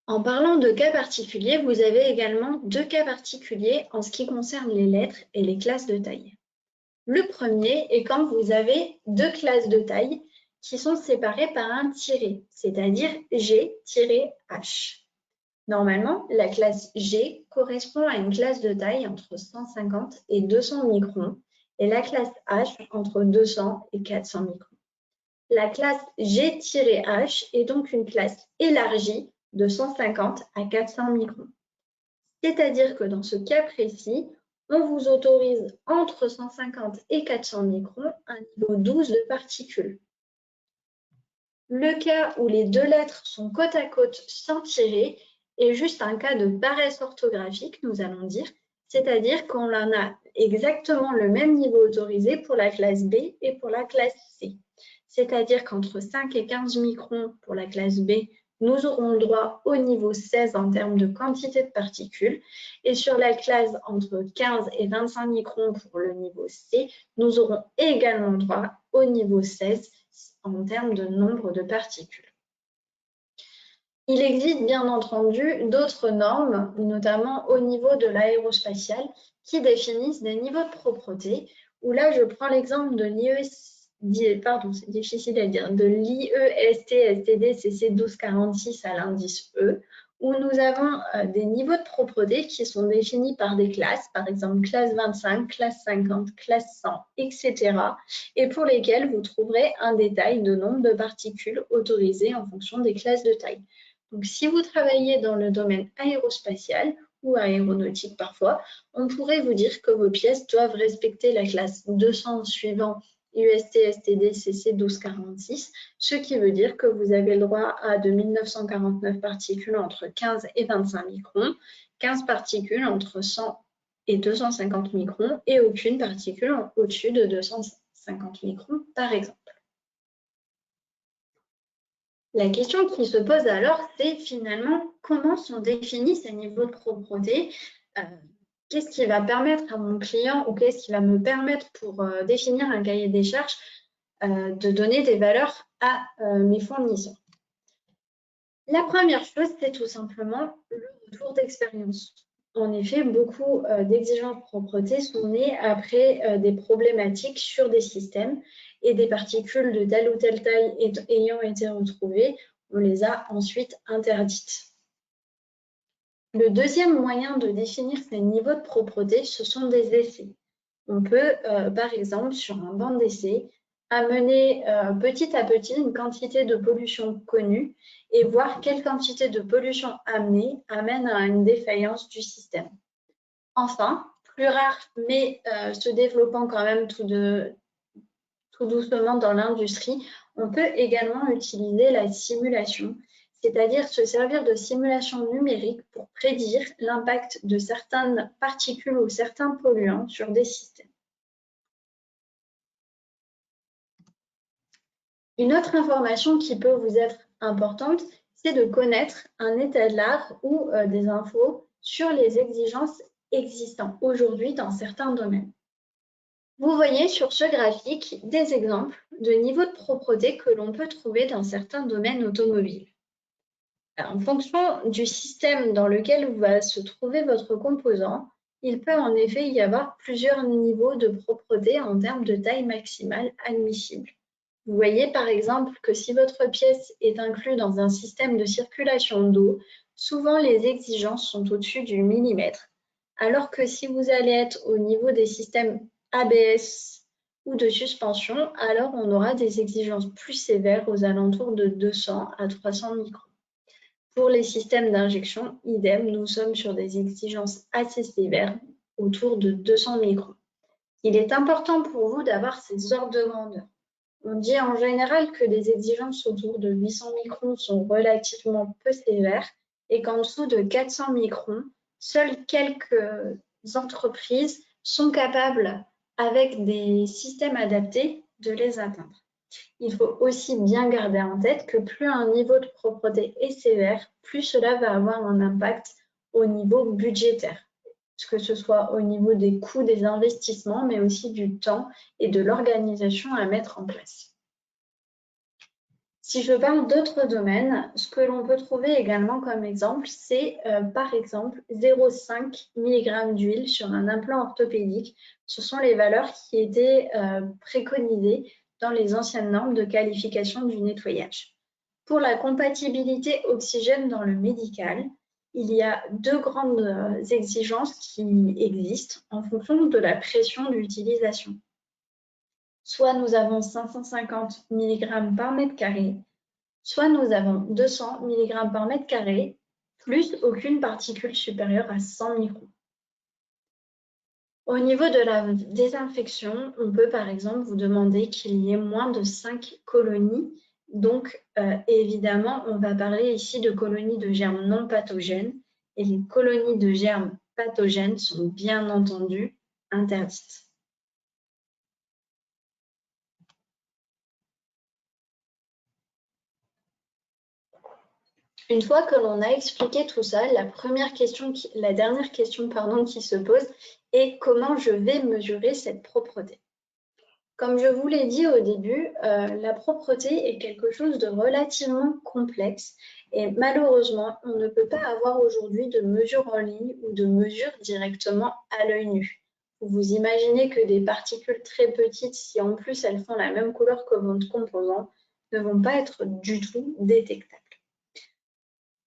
En parlant de cas particuliers, vous avez également deux cas particuliers en ce qui concerne les lettres et les classes de taille. Le premier est quand vous avez deux classes de taille qui sont séparées par un tiret, c'est-à-dire G-H. Normalement, la classe G correspond à une classe de taille entre 150 et 200 microns et la classe H entre 200 et 400 microns. La classe G-H est donc une classe élargie de 150 à 400 microns. C'est-à-dire que dans ce cas précis, on vous autorise entre 150 et 400 microns un niveau 12 de particules. Le cas où les deux lettres sont côte à côte sans tirer est juste un cas de paresse orthographique, nous allons dire, c'est-à-dire qu'on en a exactement le même niveau autorisé pour la classe B et pour la classe C. C'est-à-dire qu'entre 5 et 15 microns pour la classe B, nous aurons le droit au niveau 16 en termes de quantité de particules. Et sur la classe entre 15 et 25 microns pour le niveau C, nous aurons également droit au niveau 16 en termes de nombre de particules. Il existe bien entendu d'autres normes, notamment au niveau de l'aérospatial, qui définissent des niveaux de propreté, où là je prends l'exemple de c'est difficile à dire, de l'IEST-STD CC 1246 à l'indice E, où nous avons des niveaux de propreté qui sont définis par des classes, par exemple classe 25, classe 50, classe 100, etc., et pour lesquelles vous trouverez un détail de nombre de particules autorisées en fonction des classes de taille. Donc, si vous travaillez dans le domaine aérospatial ou aéronautique parfois, on pourrait vous dire que vos pièces doivent respecter la classe 200 suivant UST-STD CC 1246, ce qui veut dire que vous avez le droit à 2949 particules entre 15 et 25 microns, 15 particules entre 100 et 250 microns et aucune particule au-dessus de 250 microns, par exemple. La question qui se pose alors, c'est finalement comment sont définis ces niveaux de propreté. Qu'est-ce qui va permettre à mon client ou qu'est-ce qui va me permettre pour définir un cahier des charges de donner des valeurs à mes fournisseurs. La première chose, c'est tout simplement le retour d'expérience. En effet, beaucoup d'exigences de propreté sont nées après des problématiques sur des systèmes et des particules de telle ou telle taille ayant été retrouvées, on les a ensuite interdites. Le deuxième moyen de définir ces niveaux de propreté, ce sont des essais. On peut, par exemple, sur un banc d'essai, amener petit à petit une quantité de pollution connue et voir quelle quantité de pollution amenée amène à une défaillance du système. Enfin, plus rare, mais se développant quand même tout doucement dans l'industrie, on peut également utiliser la simulation, c'est-à-dire se servir de simulation numérique pour prédire l'impact de certaines particules ou certains polluants sur des systèmes. Une autre information qui peut vous être importante, c'est de connaître un état de l'art ou des infos sur les exigences existantes aujourd'hui dans certains domaines. Vous voyez sur ce graphique des exemples de niveaux de propreté que l'on peut trouver dans certains domaines automobiles. En fonction du système dans lequel va se trouver votre composant, il peut en effet y avoir plusieurs niveaux de propreté en termes de taille maximale admissible. Vous voyez par exemple que si votre pièce est inclue dans un système de circulation d'eau, souvent les exigences sont au-dessus du millimètre, alors que si vous allez être au niveau des systèmes ABS ou de suspension, alors on aura des exigences plus sévères aux alentours de 200 à 300 microns. Pour les systèmes d'injection, idem, nous sommes sur des exigences assez sévères, autour de 200 microns. Il est important pour vous d'avoir ces ordres de grandeur. On dit en général que les exigences autour de 800 microns sont relativement peu sévères et qu'en dessous de 400 microns, seules quelques entreprises sont capables, avec des systèmes adaptés, de les atteindre. Il faut aussi bien garder en tête que plus un niveau de propreté est sévère, plus cela va avoir un impact au niveau budgétaire, que ce soit au niveau des coûts des investissements, mais aussi du temps et de l'organisation à mettre en place. Si je parle d'autres domaines, ce que l'on peut trouver également comme exemple, c'est par exemple 0,5 mg d'huile sur un implant orthopédique. Ce sont les valeurs qui étaient préconisées dans les anciennes normes de qualification du nettoyage. Pour la compatibilité oxygène dans le médical, il y a deux grandes exigences qui existent en fonction de la pression d'utilisation. Soit nous avons 550 mg par mètre carré, soit nous avons 200 mg par mètre carré, plus aucune particule supérieure à 100 microns. Au niveau de la désinfection, on peut par exemple vous demander qu'il y ait moins de 5 colonies. Donc, évidemment, on va parler ici de colonies de germes non pathogènes et les colonies de germes pathogènes sont bien entendu interdites. Une fois que l'on a expliqué tout ça, la dernière question qui se pose est comment je vais mesurer cette propreté. Comme je vous l'ai dit au début, la propreté est quelque chose de relativement complexe et malheureusement, on ne peut pas avoir aujourd'hui de mesures en ligne ou de mesures directement à l'œil nu. Vous imaginez que des particules très petites, si en plus elles font la même couleur que votre composant, ne vont pas être du tout détectables.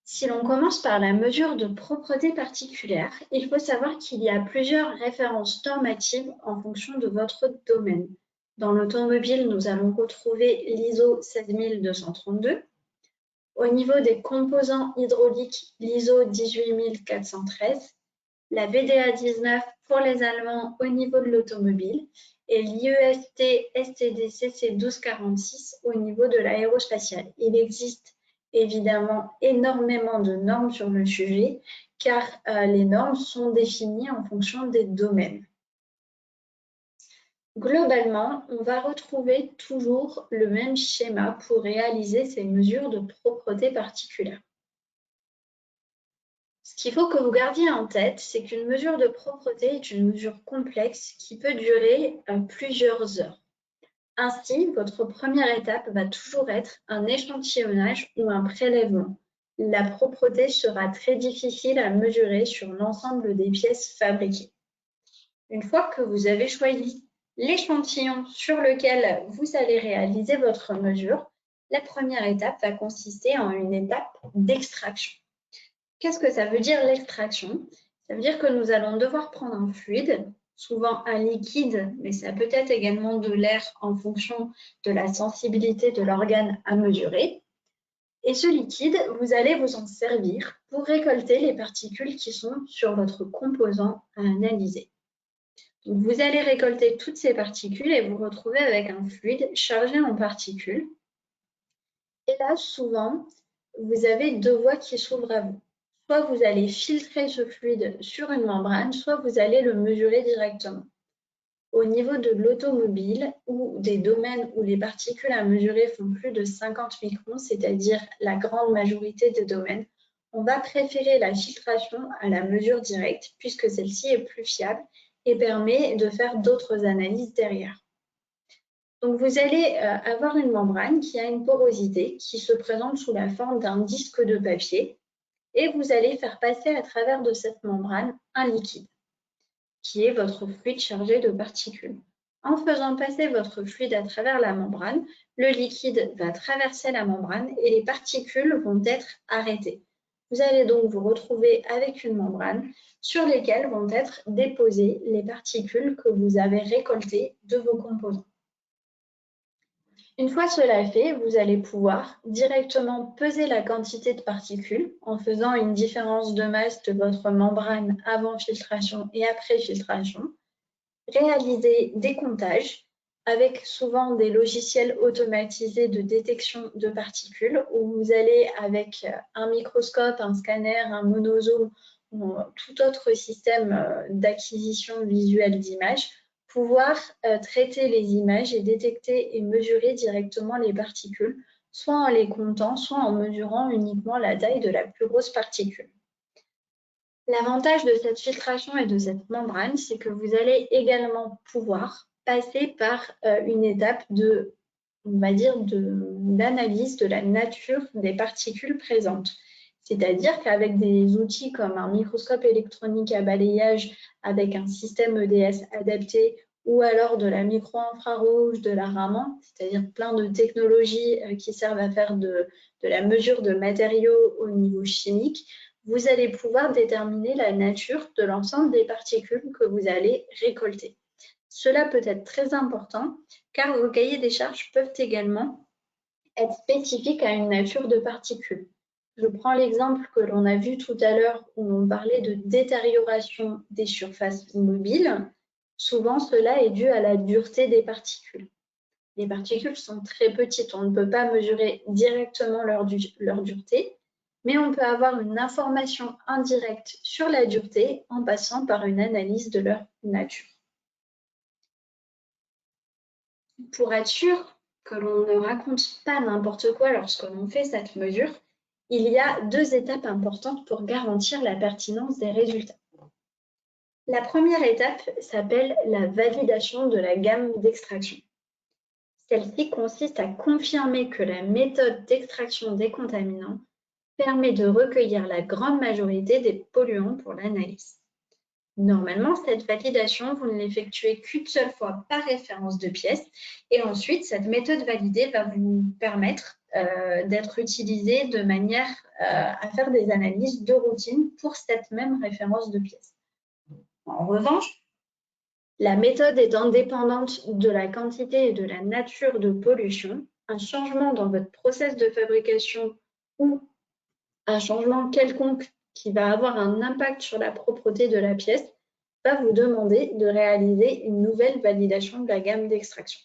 Si l'on commence par la mesure de propreté particulière, il faut savoir qu'il y a plusieurs références normatives en fonction de votre domaine. Dans l'automobile, nous allons retrouver l'ISO 16232. Au niveau des composants hydrauliques, l'ISO 18413, la VDA 19 pour les Allemands au niveau de l'automobile et l'IEST STDCC 1246 au niveau de l'aérospatiale. Il existe évidemment énormément de normes sur le sujet car les normes sont définies en fonction des domaines. Globalement, on va retrouver toujours le même schéma pour réaliser ces mesures de propreté particulière. Ce qu'il faut que vous gardiez en tête, c'est qu'une mesure de propreté est une mesure complexe qui peut durer plusieurs heures. Ainsi, votre première étape va toujours être un échantillonnage ou un prélèvement. La propreté sera très difficile à mesurer sur l'ensemble des pièces fabriquées. Une fois que vous avez choisi l'échantillon sur lequel vous allez réaliser votre mesure, la première étape va consister en une étape d'extraction. Qu'est-ce que ça veut dire l'extraction? Ça veut dire que nous allons devoir prendre un fluide, souvent un liquide, mais ça peut être également de l'air en fonction de la sensibilité de l'organe à mesurer. Et ce liquide, vous allez vous en servir pour récolter les particules qui sont sur votre composant à analyser. Donc, vous allez récolter toutes ces particules et vous retrouver avec un fluide chargé en particules. Et là, souvent, vous avez deux voies qui s'ouvrent à vous. Soit vous allez filtrer ce fluide sur une membrane, soit vous allez le mesurer directement. Au niveau de l'automobile ou des domaines où les particules à mesurer font plus de 50 microns, c'est-à-dire la grande majorité des domaines, on va préférer la filtration à la mesure directe puisque celle-ci est plus fiable et permet de faire d'autres analyses derrière. Donc, vous allez avoir une membrane qui a une porosité qui se présente sous la forme d'un disque de papier et vous allez faire passer à travers de cette membrane un liquide qui est votre fluide chargé de particules. En faisant passer votre fluide à travers la membrane, le liquide va traverser la membrane et les particules vont être arrêtées. Vous allez donc vous retrouver avec une membrane sur lesquelles vont être déposées les particules que vous avez récoltées de vos composants. Une fois cela fait, vous allez pouvoir directement peser la quantité de particules en faisant une différence de masse de votre membrane avant filtration et après filtration, réaliser des comptages avec souvent des logiciels automatisés de détection de particules où vous allez avec un microscope, un scanner, un monozoom ou tout autre système d'acquisition visuelle d'images pouvoir traiter les images et détecter et mesurer directement les particules, soit en les comptant, soit en mesurant uniquement la taille de la plus grosse particule. L'avantage de cette filtration et de cette membrane, c'est que vous allez également pouvoir passer par une étape d'analyse de la nature des particules présentes. C'est-à-dire qu'avec des outils comme un microscope électronique à balayage avec un système EDS adapté ou alors de la micro-infrarouge, de la Raman, c'est-à-dire plein de technologies qui servent à faire de la mesure de matériaux au niveau chimique, vous allez pouvoir déterminer la nature de l'ensemble des particules que vous allez récolter. Cela peut être très important car vos cahiers des charges peuvent également être spécifiques à une nature de particules. Je prends l'exemple que l'on a vu tout à l'heure où on parlait de détérioration des surfaces mobiles. Souvent, cela est dû à la dureté des particules. Les particules sont très petites, on ne peut pas mesurer directement leur dureté, mais on peut avoir une information indirecte sur la dureté en passant par une analyse de leur nature. Pour être sûr que l'on ne raconte pas n'importe quoi lorsque l'on fait cette mesure, il y a 2 étapes importantes pour garantir la pertinence des résultats. La première étape s'appelle la validation de la gamme d'extraction. Celle-ci consiste à confirmer que la méthode d'extraction des contaminants permet de recueillir la grande majorité des polluants pour l'analyse. Normalement, cette validation, vous ne l'effectuez qu'une seule fois par référence de pièce et ensuite, cette méthode validée va vous permettre d'être utilisée de manière à faire des analyses de routine pour cette même référence de pièce. En revanche, la méthode étant dépendante de la quantité et de la nature de pollution, un changement dans votre process de fabrication ou un changement quelconque qui va avoir un impact sur la propreté de la pièce va vous demander de réaliser une nouvelle validation de la gamme d'extraction.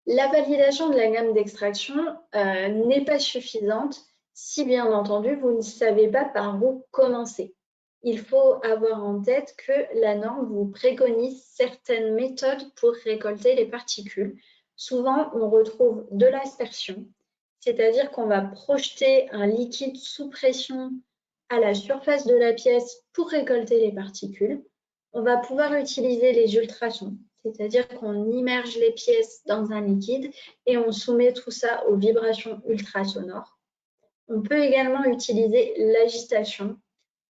La validation de la gamme d'extraction n'est pas suffisante si, bien entendu, vous ne savez pas par où commencer. Il faut avoir en tête que la norme vous préconise certaines méthodes pour récolter les particules. Souvent, on retrouve de l'aspersion, c'est-à-dire qu'on va projeter un liquide sous pression à la surface de la pièce pour récolter les particules. On va pouvoir utiliser les ultrasons, c'est-à-dire qu'on immerge les pièces dans un liquide et on soumet tout ça aux vibrations ultrasonores. On peut également utiliser l'agitation.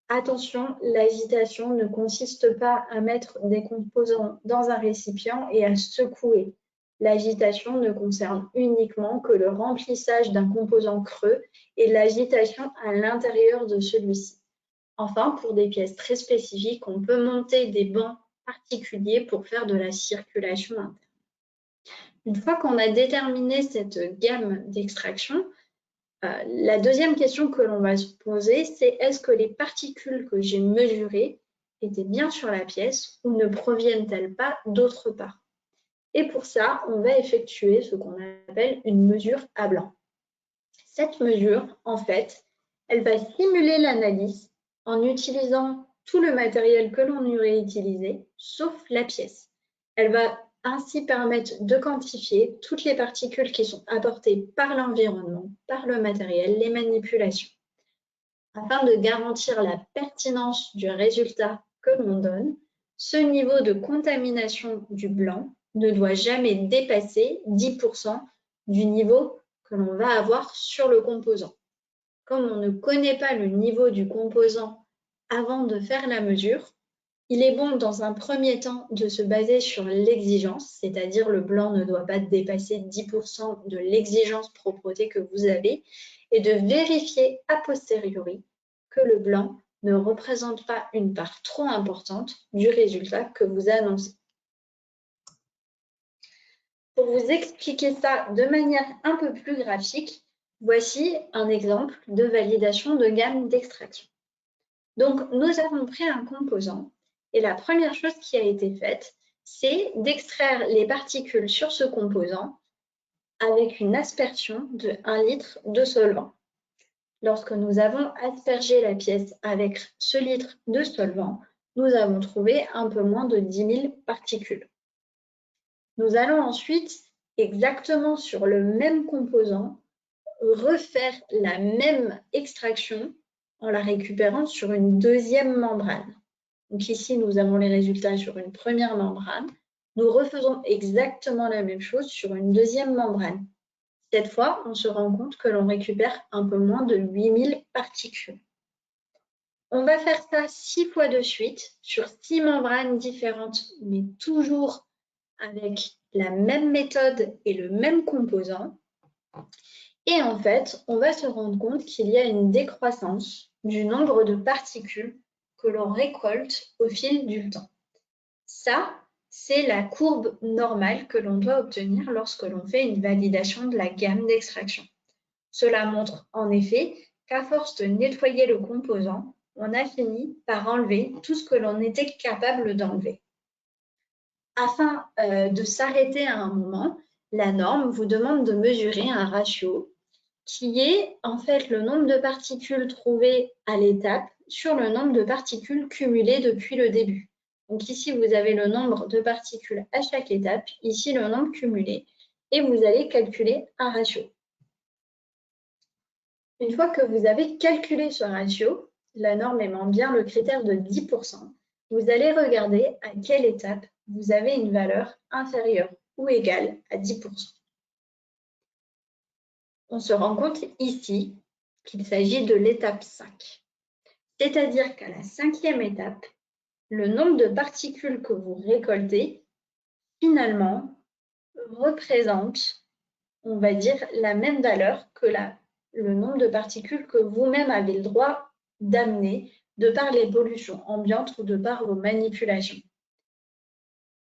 Attention, l'agitation ne consiste pas à mettre des composants dans un récipient et à secouer. L'agitation ne concerne uniquement que le remplissage d'un composant creux et l'agitation à l'intérieur de celui-ci. Enfin, pour des pièces très spécifiques, on peut monter des bancs particuliers pour faire de la circulation interne. Une fois qu'on a déterminé cette gamme d'extraction, la deuxième question que l'on va se poser, c'est est-ce que les particules que j'ai mesurées étaient bien sur la pièce ou ne proviennent-elles pas d'autre part? Et pour ça, on va effectuer ce qu'on appelle une mesure à blanc. Cette mesure, en fait, elle va simuler l'analyse en utilisant tout le matériel que l'on aurait utilisé, sauf la pièce. Elle va ainsi permettre de quantifier toutes les particules qui sont apportées par l'environnement, par le matériel, les manipulations. Afin de garantir la pertinence du résultat que l'on donne, ce niveau de contamination du blanc ne doit jamais dépasser 10% du niveau que l'on va avoir sur le composant. Comme on ne connaît pas le niveau du composant avant de faire la mesure, il est bon dans un premier temps de se baser sur l'exigence, c'est-à-dire le blanc ne doit pas dépasser 10% de l'exigence propreté que vous avez, et de vérifier a posteriori que le blanc ne représente pas une part trop importante du résultat que vous annoncez. Pour vous expliquer ça de manière un peu plus graphique, voici un exemple de validation de gamme d'extraction. Donc, nous avons pris un composant et la première chose qui a été faite, c'est d'extraire les particules sur ce composant avec une aspersion de 1 litre de solvant. Lorsque nous avons aspergé la pièce avec ce litre de solvant, nous avons trouvé un peu moins de 10 000 particules. Nous allons ensuite, exactement sur le même composant, refaire la même extraction en la récupérant sur une deuxième membrane. Donc ici, nous avons les résultats sur une première membrane. Nous refaisons exactement la même chose sur une deuxième membrane. Cette fois, on se rend compte que l'on récupère un peu moins de 8000 particules. On va faire ça 6 fois de suite sur 6 membranes différentes, mais toujours avec la même méthode et le même composant. Et en fait, on va se rendre compte qu'il y a une décroissance du nombre de particules que l'on récolte au fil du temps. Ça, c'est la courbe normale que l'on doit obtenir lorsque l'on fait une validation de la gamme d'extraction. Cela montre en effet qu'à force de nettoyer le composant, on a fini par enlever tout ce que l'on était capable d'enlever. Afin de s'arrêter à un moment, la norme vous demande de mesurer un ratio qui est en fait le nombre de particules trouvées à l'étape sur le nombre de particules cumulées depuis le début. Donc ici, vous avez le nombre de particules à chaque étape, ici le nombre cumulé, et vous allez calculer un ratio. Une fois que vous avez calculé ce ratio, la norme aimant bien le critère de 10%, vous allez regarder à quelle étape vous avez une valeur inférieure ou égale à 10%. On se rend compte ici qu'il s'agit de l'étape 5. C'est-à-dire qu'à la 5e étape, le nombre de particules que vous récoltez, finalement, représente, on va dire, la même valeur que le nombre de particules que vous-même avez le droit d'amener de par les pollutions ambiantes ou de par vos manipulations.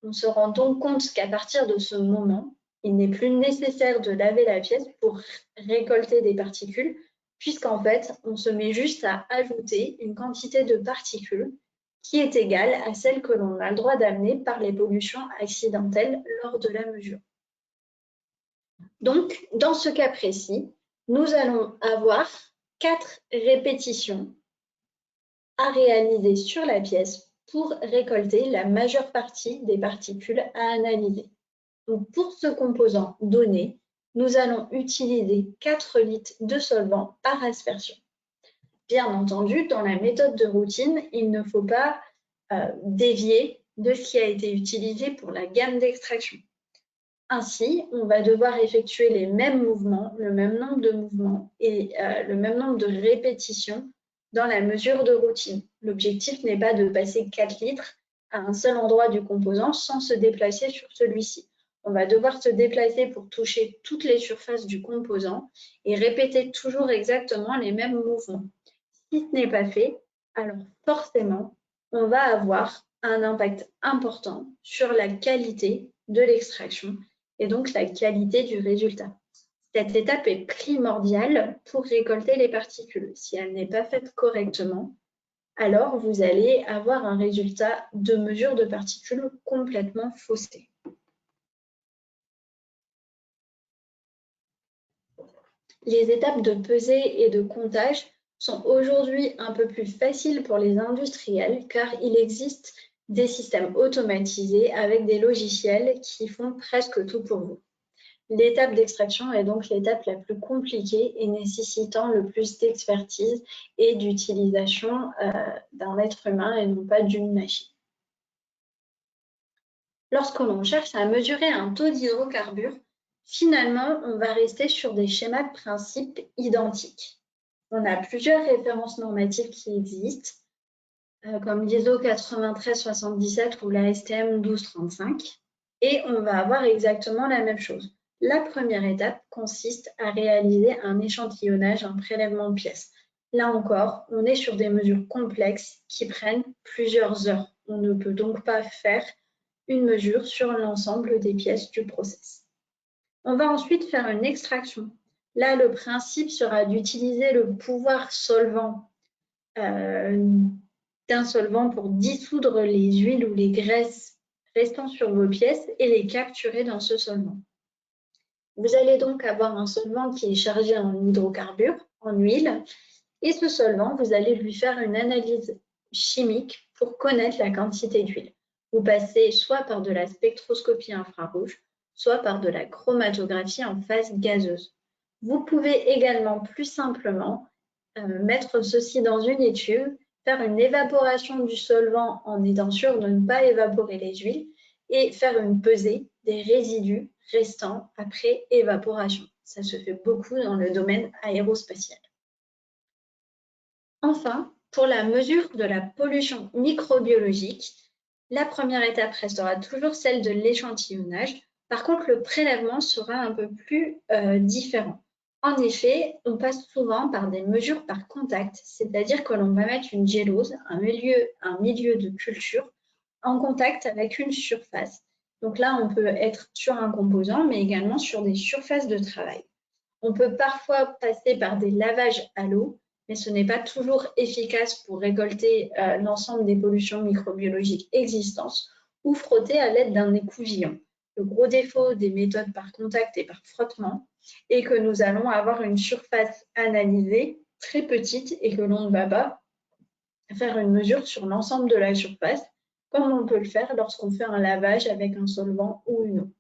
On se rend donc compte qu'à partir de ce moment, il n'est plus nécessaire de laver la pièce pour récolter des particules, puisqu'en fait, on se met juste à ajouter une quantité de particules qui est égale à celle que l'on a le droit d'amener par les pollutions accidentelles lors de la mesure. Donc, dans ce cas précis, nous allons avoir 4 répétitions à réaliser sur la pièce pour récolter la majeure partie des particules à analyser. Donc, pour ce composant donné, nous allons utiliser 4 litres de solvant par aspersion. Bien entendu, dans la méthode de routine, il ne faut pas dévier de ce qui a été utilisé pour la gamme d'extraction. Ainsi, on va devoir effectuer les mêmes mouvements, le même nombre de mouvements et le même nombre de répétitions dans la mesure de routine. L'objectif n'est pas de passer 4 litres à un seul endroit du composant sans se déplacer sur celui-ci. On va devoir se déplacer pour toucher toutes les surfaces du composant et répéter toujours exactement les mêmes mouvements. Si ce n'est pas fait, alors forcément, on va avoir un impact important sur la qualité de l'extraction et donc la qualité du résultat. Cette étape est primordiale pour récolter les particules. Si elle n'est pas faite correctement, alors vous allez avoir un résultat de mesure de particules complètement faussé. Les étapes de pesée et de comptage sont aujourd'hui un peu plus faciles pour les industriels car il existe des systèmes automatisés avec des logiciels qui font presque tout pour vous. L'étape d'extraction est donc l'étape la plus compliquée et nécessitant le plus d'expertise et d'utilisation d'un être humain et non pas d'une machine. Lorsque l'on cherche à mesurer un taux d'hydrocarbures, finalement, on va rester sur des schémas de principe identiques. On a plusieurs références normatives qui existent, comme l'ISO 9377 ou la STM 1235, et on va avoir exactement la même chose. La première étape consiste à réaliser un échantillonnage, un prélèvement de pièces. Là encore, on est sur des mesures complexes qui prennent plusieurs heures. On ne peut donc pas faire une mesure sur l'ensemble des pièces du process. On va ensuite faire une extraction. Là, le principe sera d'utiliser le pouvoir solvant d'un solvant pour dissoudre les huiles ou les graisses restant sur vos pièces et les capturer dans ce solvant. Vous allez donc avoir un solvant qui est chargé en hydrocarbures, en huile, et ce solvant, vous allez lui faire une analyse chimique pour connaître la quantité d'huile. Vous passez soit par de la spectroscopie infrarouge, soit par de la chromatographie en phase gazeuse. Vous pouvez également plus simplement mettre ceci dans une étuve, faire une évaporation du solvant en étant sûr de ne pas évaporer les huiles et faire une pesée des résidus restants après évaporation. Ça se fait beaucoup dans le domaine aérospatial. Enfin, pour la mesure de la pollution microbiologique, la première étape restera toujours celle de l'échantillonnage. Par contre, le prélèvement sera un peu plus différent. En effet, on passe souvent par des mesures par contact, c'est-à-dire que l'on va mettre une gélose, un milieu de culture, en contact avec une surface. Donc là, on peut être sur un composant, mais également sur des surfaces de travail. On peut parfois passer par des lavages à l'eau, mais ce n'est pas toujours efficace pour récolter l'ensemble des pollutions microbiologiques existantes ou frotter à l'aide d'un écouvillon. Le gros défaut des méthodes par contact et par frottement est que nous allons avoir une surface analysée très petite et que l'on ne va pas faire une mesure sur l'ensemble de la surface, comme on peut le faire lorsqu'on fait un lavage avec un solvant ou une eau.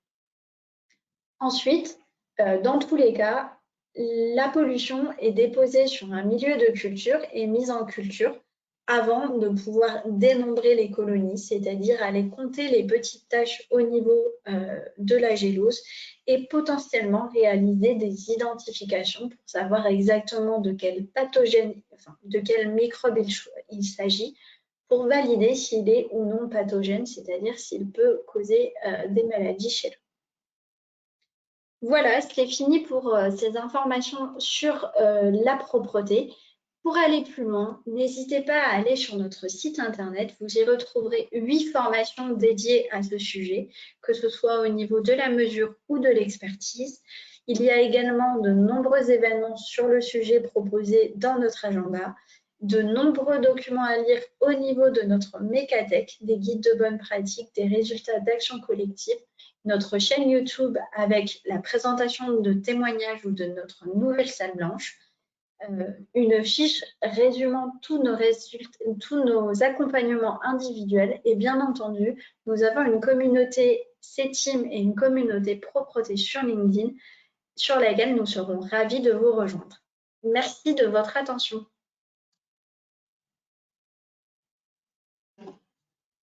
Ensuite, dans tous les cas, la pollution est déposée sur un milieu de culture et mise en culture avant de pouvoir dénombrer les colonies, c'est-à-dire aller compter les petites taches au niveau de la gélose et potentiellement réaliser des identifications pour savoir exactement de quel pathogène, enfin, de quel microbe il s'agit, pour valider s'il est ou non pathogène, c'est-à-dire s'il peut causer des maladies chez l'homme. Voilà, c'est fini pour ces informations sur la propreté. Pour aller plus loin, n'hésitez pas à aller sur notre site internet. Vous y retrouverez 8 formations dédiées à ce sujet, que ce soit au niveau de la mesure ou de l'expertise. Il y a également de nombreux événements sur le sujet proposés dans notre agenda, de nombreux documents à lire au niveau de notre Mécatech, des guides de bonne pratique, des résultats d'action collective, notre chaîne YouTube avec la présentation de témoignages ou de notre nouvelle salle blanche, une fiche résumant tous nos accompagnements individuels et bien entendu, nous avons une communauté CETIM et une communauté propreté sur LinkedIn sur laquelle nous serons ravis de vous rejoindre. Merci de votre attention.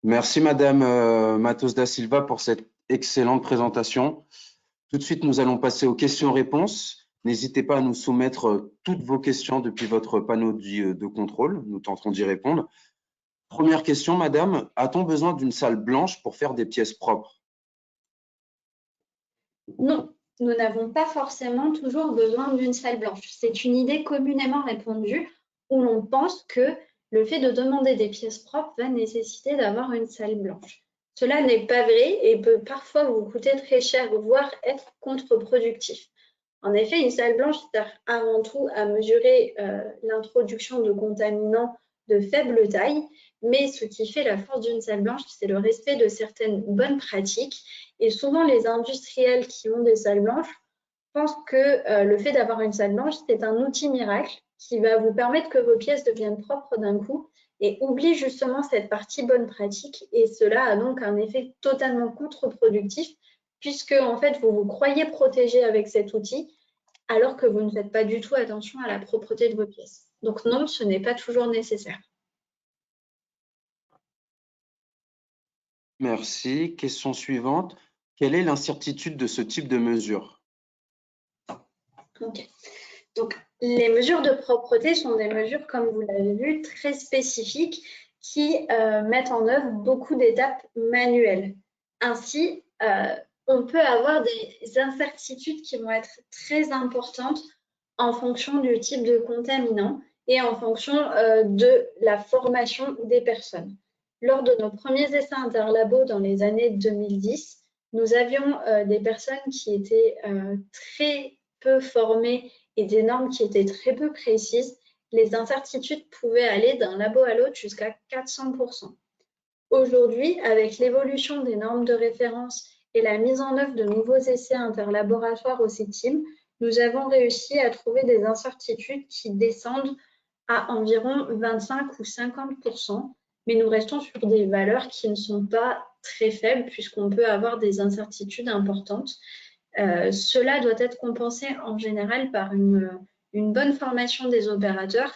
Merci Madame Matos da Silva pour cette excellente présentation. Tout de suite, nous allons passer aux questions-réponses. N'hésitez pas à nous soumettre toutes vos questions depuis votre panneau de contrôle. Nous tenterons d'y répondre. Première question, Madame, a-t-on besoin d'une salle blanche pour faire des pièces propres? Non, nous n'avons pas forcément toujours besoin d'une salle blanche. C'est une idée communément répandue où l'on pense que le fait de demander des pièces propres va nécessiter d'avoir une salle blanche. Cela n'est pas vrai et peut parfois vous coûter très cher, voire être contre-productif. En effet, une salle blanche sert avant tout à mesurer l'introduction de contaminants de faible taille, mais ce qui fait la force d'une salle blanche, c'est le respect de certaines bonnes pratiques. Et souvent, les industriels qui ont des salles blanches pensent que le fait d'avoir une salle blanche, c'est un outil miracle qui va vous permettre que vos pièces deviennent propres d'un coup et oublie justement cette partie bonne pratique. Et cela a donc un effet totalement contre-productif puisque en fait, vous vous croyez protégé avec cet outil alors que vous ne faites pas du tout attention à la propreté de vos pièces. Donc non, ce n'est pas toujours nécessaire. Merci. Question suivante. Quelle est l'incertitude de ce type de mesure? Okay. Donc, les mesures de propreté sont des mesures, comme vous l'avez vu, très spécifiques qui mettent en œuvre beaucoup d'étapes manuelles. Ainsi, on peut avoir des incertitudes qui vont être très importantes en fonction du type de contaminant et en fonction de la formation des personnes. Lors de nos premiers essais interlabos dans les années 2010, nous avions des personnes qui étaient très peu formées et des normes qui étaient très peu précises. Les incertitudes pouvaient aller d'un labo à l'autre jusqu'à 400%. Aujourd'hui, avec l'évolution des normes de référence et la mise en œuvre de nouveaux essais interlaboratoires au CETIM, nous avons réussi à trouver des incertitudes qui descendent à environ 25 ou 50%, mais nous restons sur des valeurs qui ne sont pas très faibles puisqu'on peut avoir des incertitudes importantes. Cela doit être compensé en général par une bonne formation des opérateurs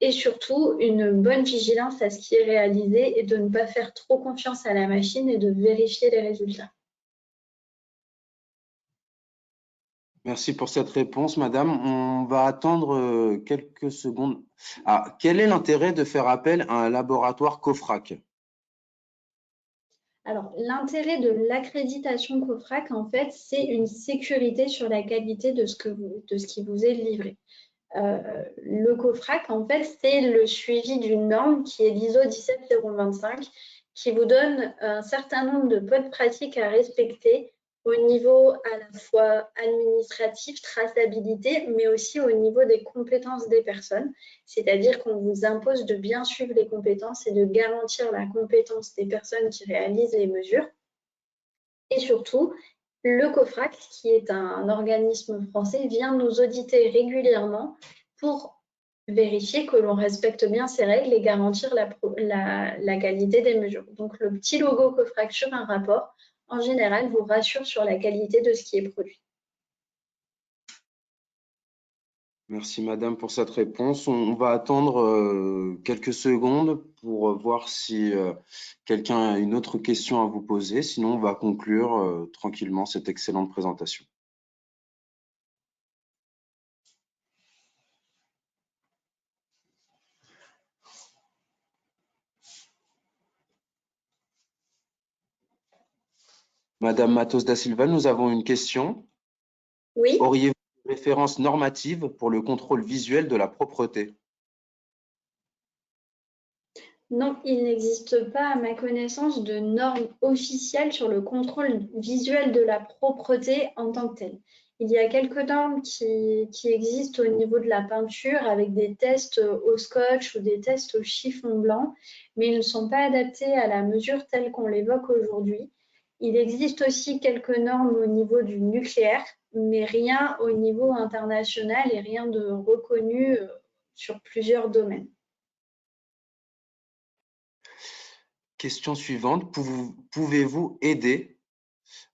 et surtout une bonne vigilance à ce qui est réalisé et de ne pas faire trop confiance à la machine et de vérifier les résultats. Merci pour cette réponse, Madame. On va attendre quelques secondes. Quel est l'intérêt de faire appel à un laboratoire COFRAC? Alors, l'intérêt de l'accréditation COFRAC, en fait, c'est une sécurité sur la qualité de ce qui vous est livré. Le COFRAC, en fait, c'est le suivi d'une norme qui est l'ISO 17025, qui vous donne un certain nombre de bonnes pratiques à respecter au niveau à la fois administratif, traçabilité, mais aussi au niveau des compétences des personnes. C'est-à-dire qu'on vous impose de bien suivre les compétences et de garantir la compétence des personnes qui réalisent les mesures. Et surtout, le COFRAC, qui est un organisme français, vient nous auditer régulièrement pour vérifier que l'on respecte bien ces règles et garantir la qualité des mesures. Donc, le petit logo COFRAC sur un rapport, en général, vous rassure sur la qualité de ce qui est produit. Merci Madame pour cette réponse. On va attendre quelques secondes pour voir si quelqu'un a une autre question à vous poser. Sinon, on va conclure tranquillement cette excellente présentation. Madame Matos da Silva, nous avons une question. Oui. Auriez-vous une référence normative pour le contrôle visuel de la propreté? Non, il n'existe pas, à ma connaissance, de normes officielles sur le contrôle visuel de la propreté en tant que telle. Il y a quelques normes qui existent au niveau de la peinture avec des tests au scotch ou des tests au chiffon blanc, mais ils ne sont pas adaptés à la mesure telle qu'on l'évoque aujourd'hui. Il existe aussi quelques normes au niveau du nucléaire, mais rien au niveau international et rien de reconnu sur plusieurs domaines. Question suivante. Pouvez-vous aider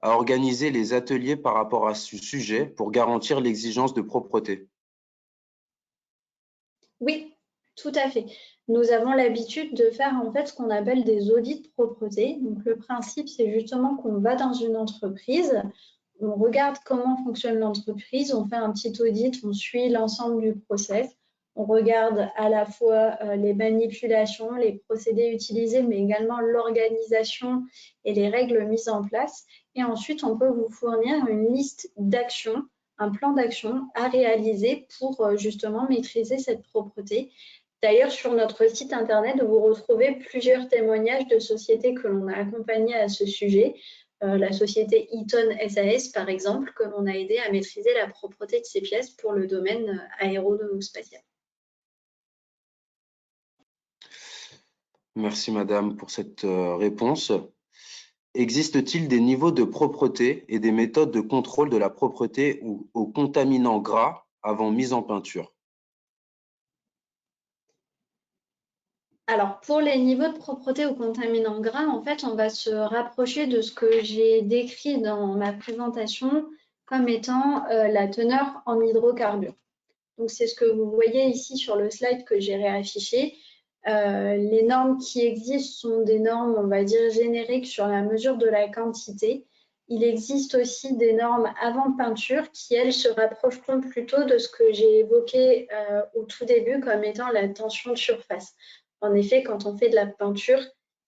à organiser les ateliers par rapport à ce sujet pour garantir l'exigence de propreté? Oui, tout à fait. Nous avons l'habitude de faire en fait ce qu'on appelle des audits de propreté. Donc le principe, c'est justement qu'on va dans une entreprise, on regarde comment fonctionne l'entreprise, on fait un petit audit, on suit l'ensemble du process, on regarde à la fois les manipulations, les procédés utilisés, mais également l'organisation et les règles mises en place. Et ensuite, on peut vous fournir une liste d'actions, un plan d'action à réaliser pour justement maîtriser cette propreté. D'ailleurs, sur notre site internet, vous retrouvez plusieurs témoignages de sociétés que l'on a accompagnées à ce sujet. La société Eaton SAS, par exemple, que l'on a aidé à maîtriser la propreté de ses pièces pour le domaine aérospatial. Merci Madame pour cette réponse. Existe-t-il des niveaux de propreté et des méthodes de contrôle de la propreté aux contaminants gras avant mise en peinture? Alors, pour les niveaux de propreté aux contaminants gras, en fait, on va se rapprocher de ce que j'ai décrit dans ma présentation comme étant la teneur en hydrocarbures. Donc, c'est ce que vous voyez ici sur le slide que j'ai réaffiché. Les normes qui existent sont des normes, on va dire, génériques sur la mesure de la quantité. Il existe aussi des normes avant peinture qui, elles, se rapprocheront plutôt de ce que j'ai évoqué au tout début comme étant la tension de surface. En effet, quand on fait de la peinture,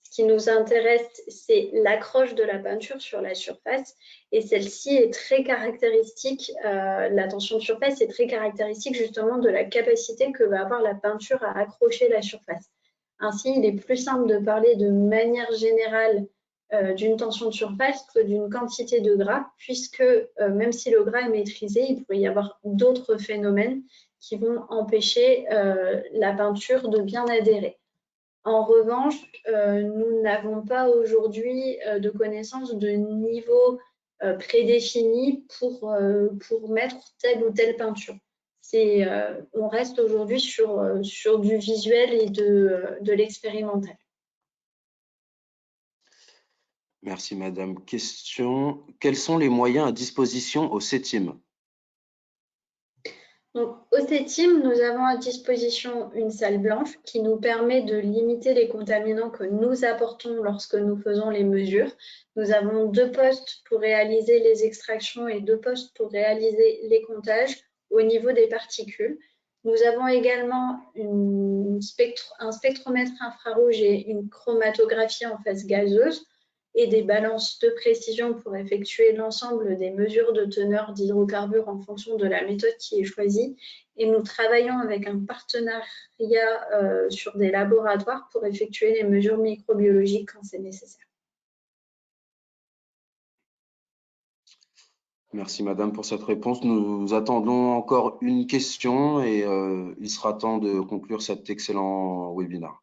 ce qui nous intéresse, c'est l'accroche de la peinture sur la surface. Et celle-ci est très caractéristique, la tension de surface est très caractéristique justement de la capacité que va avoir la peinture à accrocher la surface. Ainsi, il est plus simple de parler de manière générale d'une tension de surface que d'une quantité de gras, puisque même si le gras est maîtrisé, il pourrait y avoir d'autres phénomènes qui vont empêcher la peinture de bien adhérer. En revanche, nous n'avons pas aujourd'hui de connaissance de niveau prédéfini pour mettre telle ou telle peinture. On reste aujourd'hui sur du visuel et de l'expérimental. Merci Madame. Question. Quels sont les moyens à disposition au CETIM? Donc, au CETIM, nous avons à disposition une salle blanche qui nous permet de limiter les contaminants que nous apportons lorsque nous faisons les mesures. Nous avons 2 postes pour réaliser les extractions et 2 postes pour réaliser les comptages au niveau des particules. Nous avons également un spectromètre infrarouge et une chromatographie en phase gazeuse et des balances de précision pour effectuer l'ensemble des mesures de teneur d'hydrocarbures en fonction de la méthode qui est choisie. Et nous travaillons avec un partenariat sur des laboratoires pour effectuer les mesures microbiologiques quand c'est nécessaire. Merci Madame pour cette réponse. Nous attendons encore une question et il sera temps de conclure cet excellent webinaire.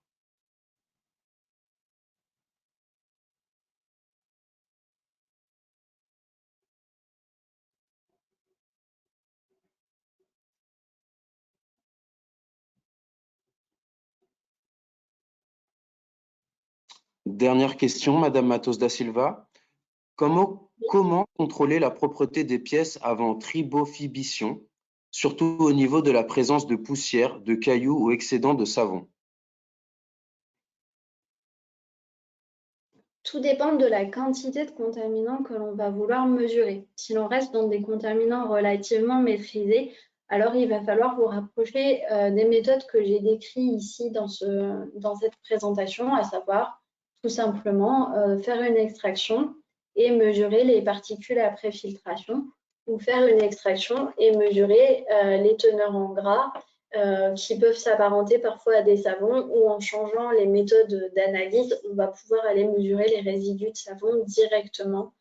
Dernière question, Madame Matos da Silva. Comment contrôler la propreté des pièces avant tribophibition surtout au niveau de la présence de poussière, de cailloux ou excédent de savon? Tout dépend de la quantité de contaminants que l'on va vouloir mesurer. Si l'on reste dans des contaminants relativement maîtrisés, alors il va falloir vous rapprocher des méthodes que j'ai décrites ici dans cette présentation, à savoir tout simplement faire une extraction et mesurer les particules après filtration, ou faire une extraction et mesurer les teneurs en gras qui peuvent s'apparenter parfois à des savons, ou en changeant les méthodes d'analyse, on va pouvoir aller mesurer les résidus de savon directement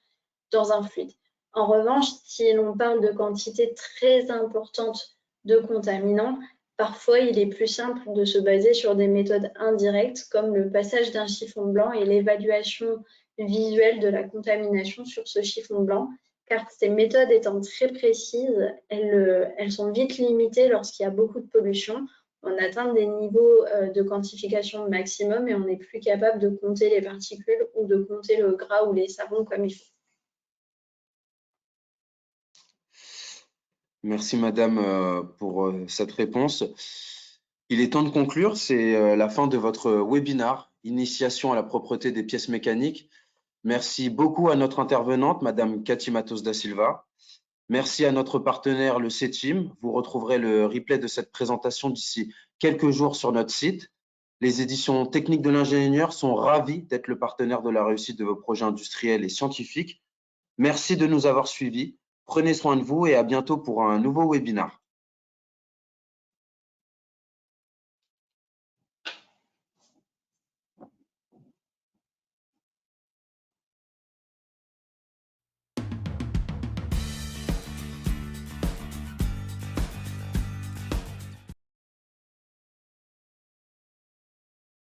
dans un fluide. En revanche, si l'on parle de quantités très importantes de contaminants, parfois il est plus simple de se baser sur des méthodes indirectes comme le passage d'un chiffon blanc et l'évaluation visuelle de la contamination sur ce chiffon blanc, car ces méthodes étant très précises, elles sont vite limitées lorsqu'il y a beaucoup de pollution. On atteint des niveaux de quantification maximum et on n'est plus capable de compter les particules ou de compter le gras ou les savons comme il faut. Merci madame pour cette réponse. Il est temps de conclure, c'est la fin de votre webinar, Initiation à la propreté des pièces mécaniques. Merci beaucoup à notre intervenante, madame Cathy Matos da Silva. Merci à notre partenaire, le CETIM. Vous retrouverez le replay de cette présentation d'ici quelques jours sur notre site. Les éditions techniques de l'ingénieur sont ravis d'être le partenaire de la réussite de vos projets industriels et scientifiques. Merci de nous avoir suivis. Prenez soin de vous et à bientôt pour un nouveau webinaire.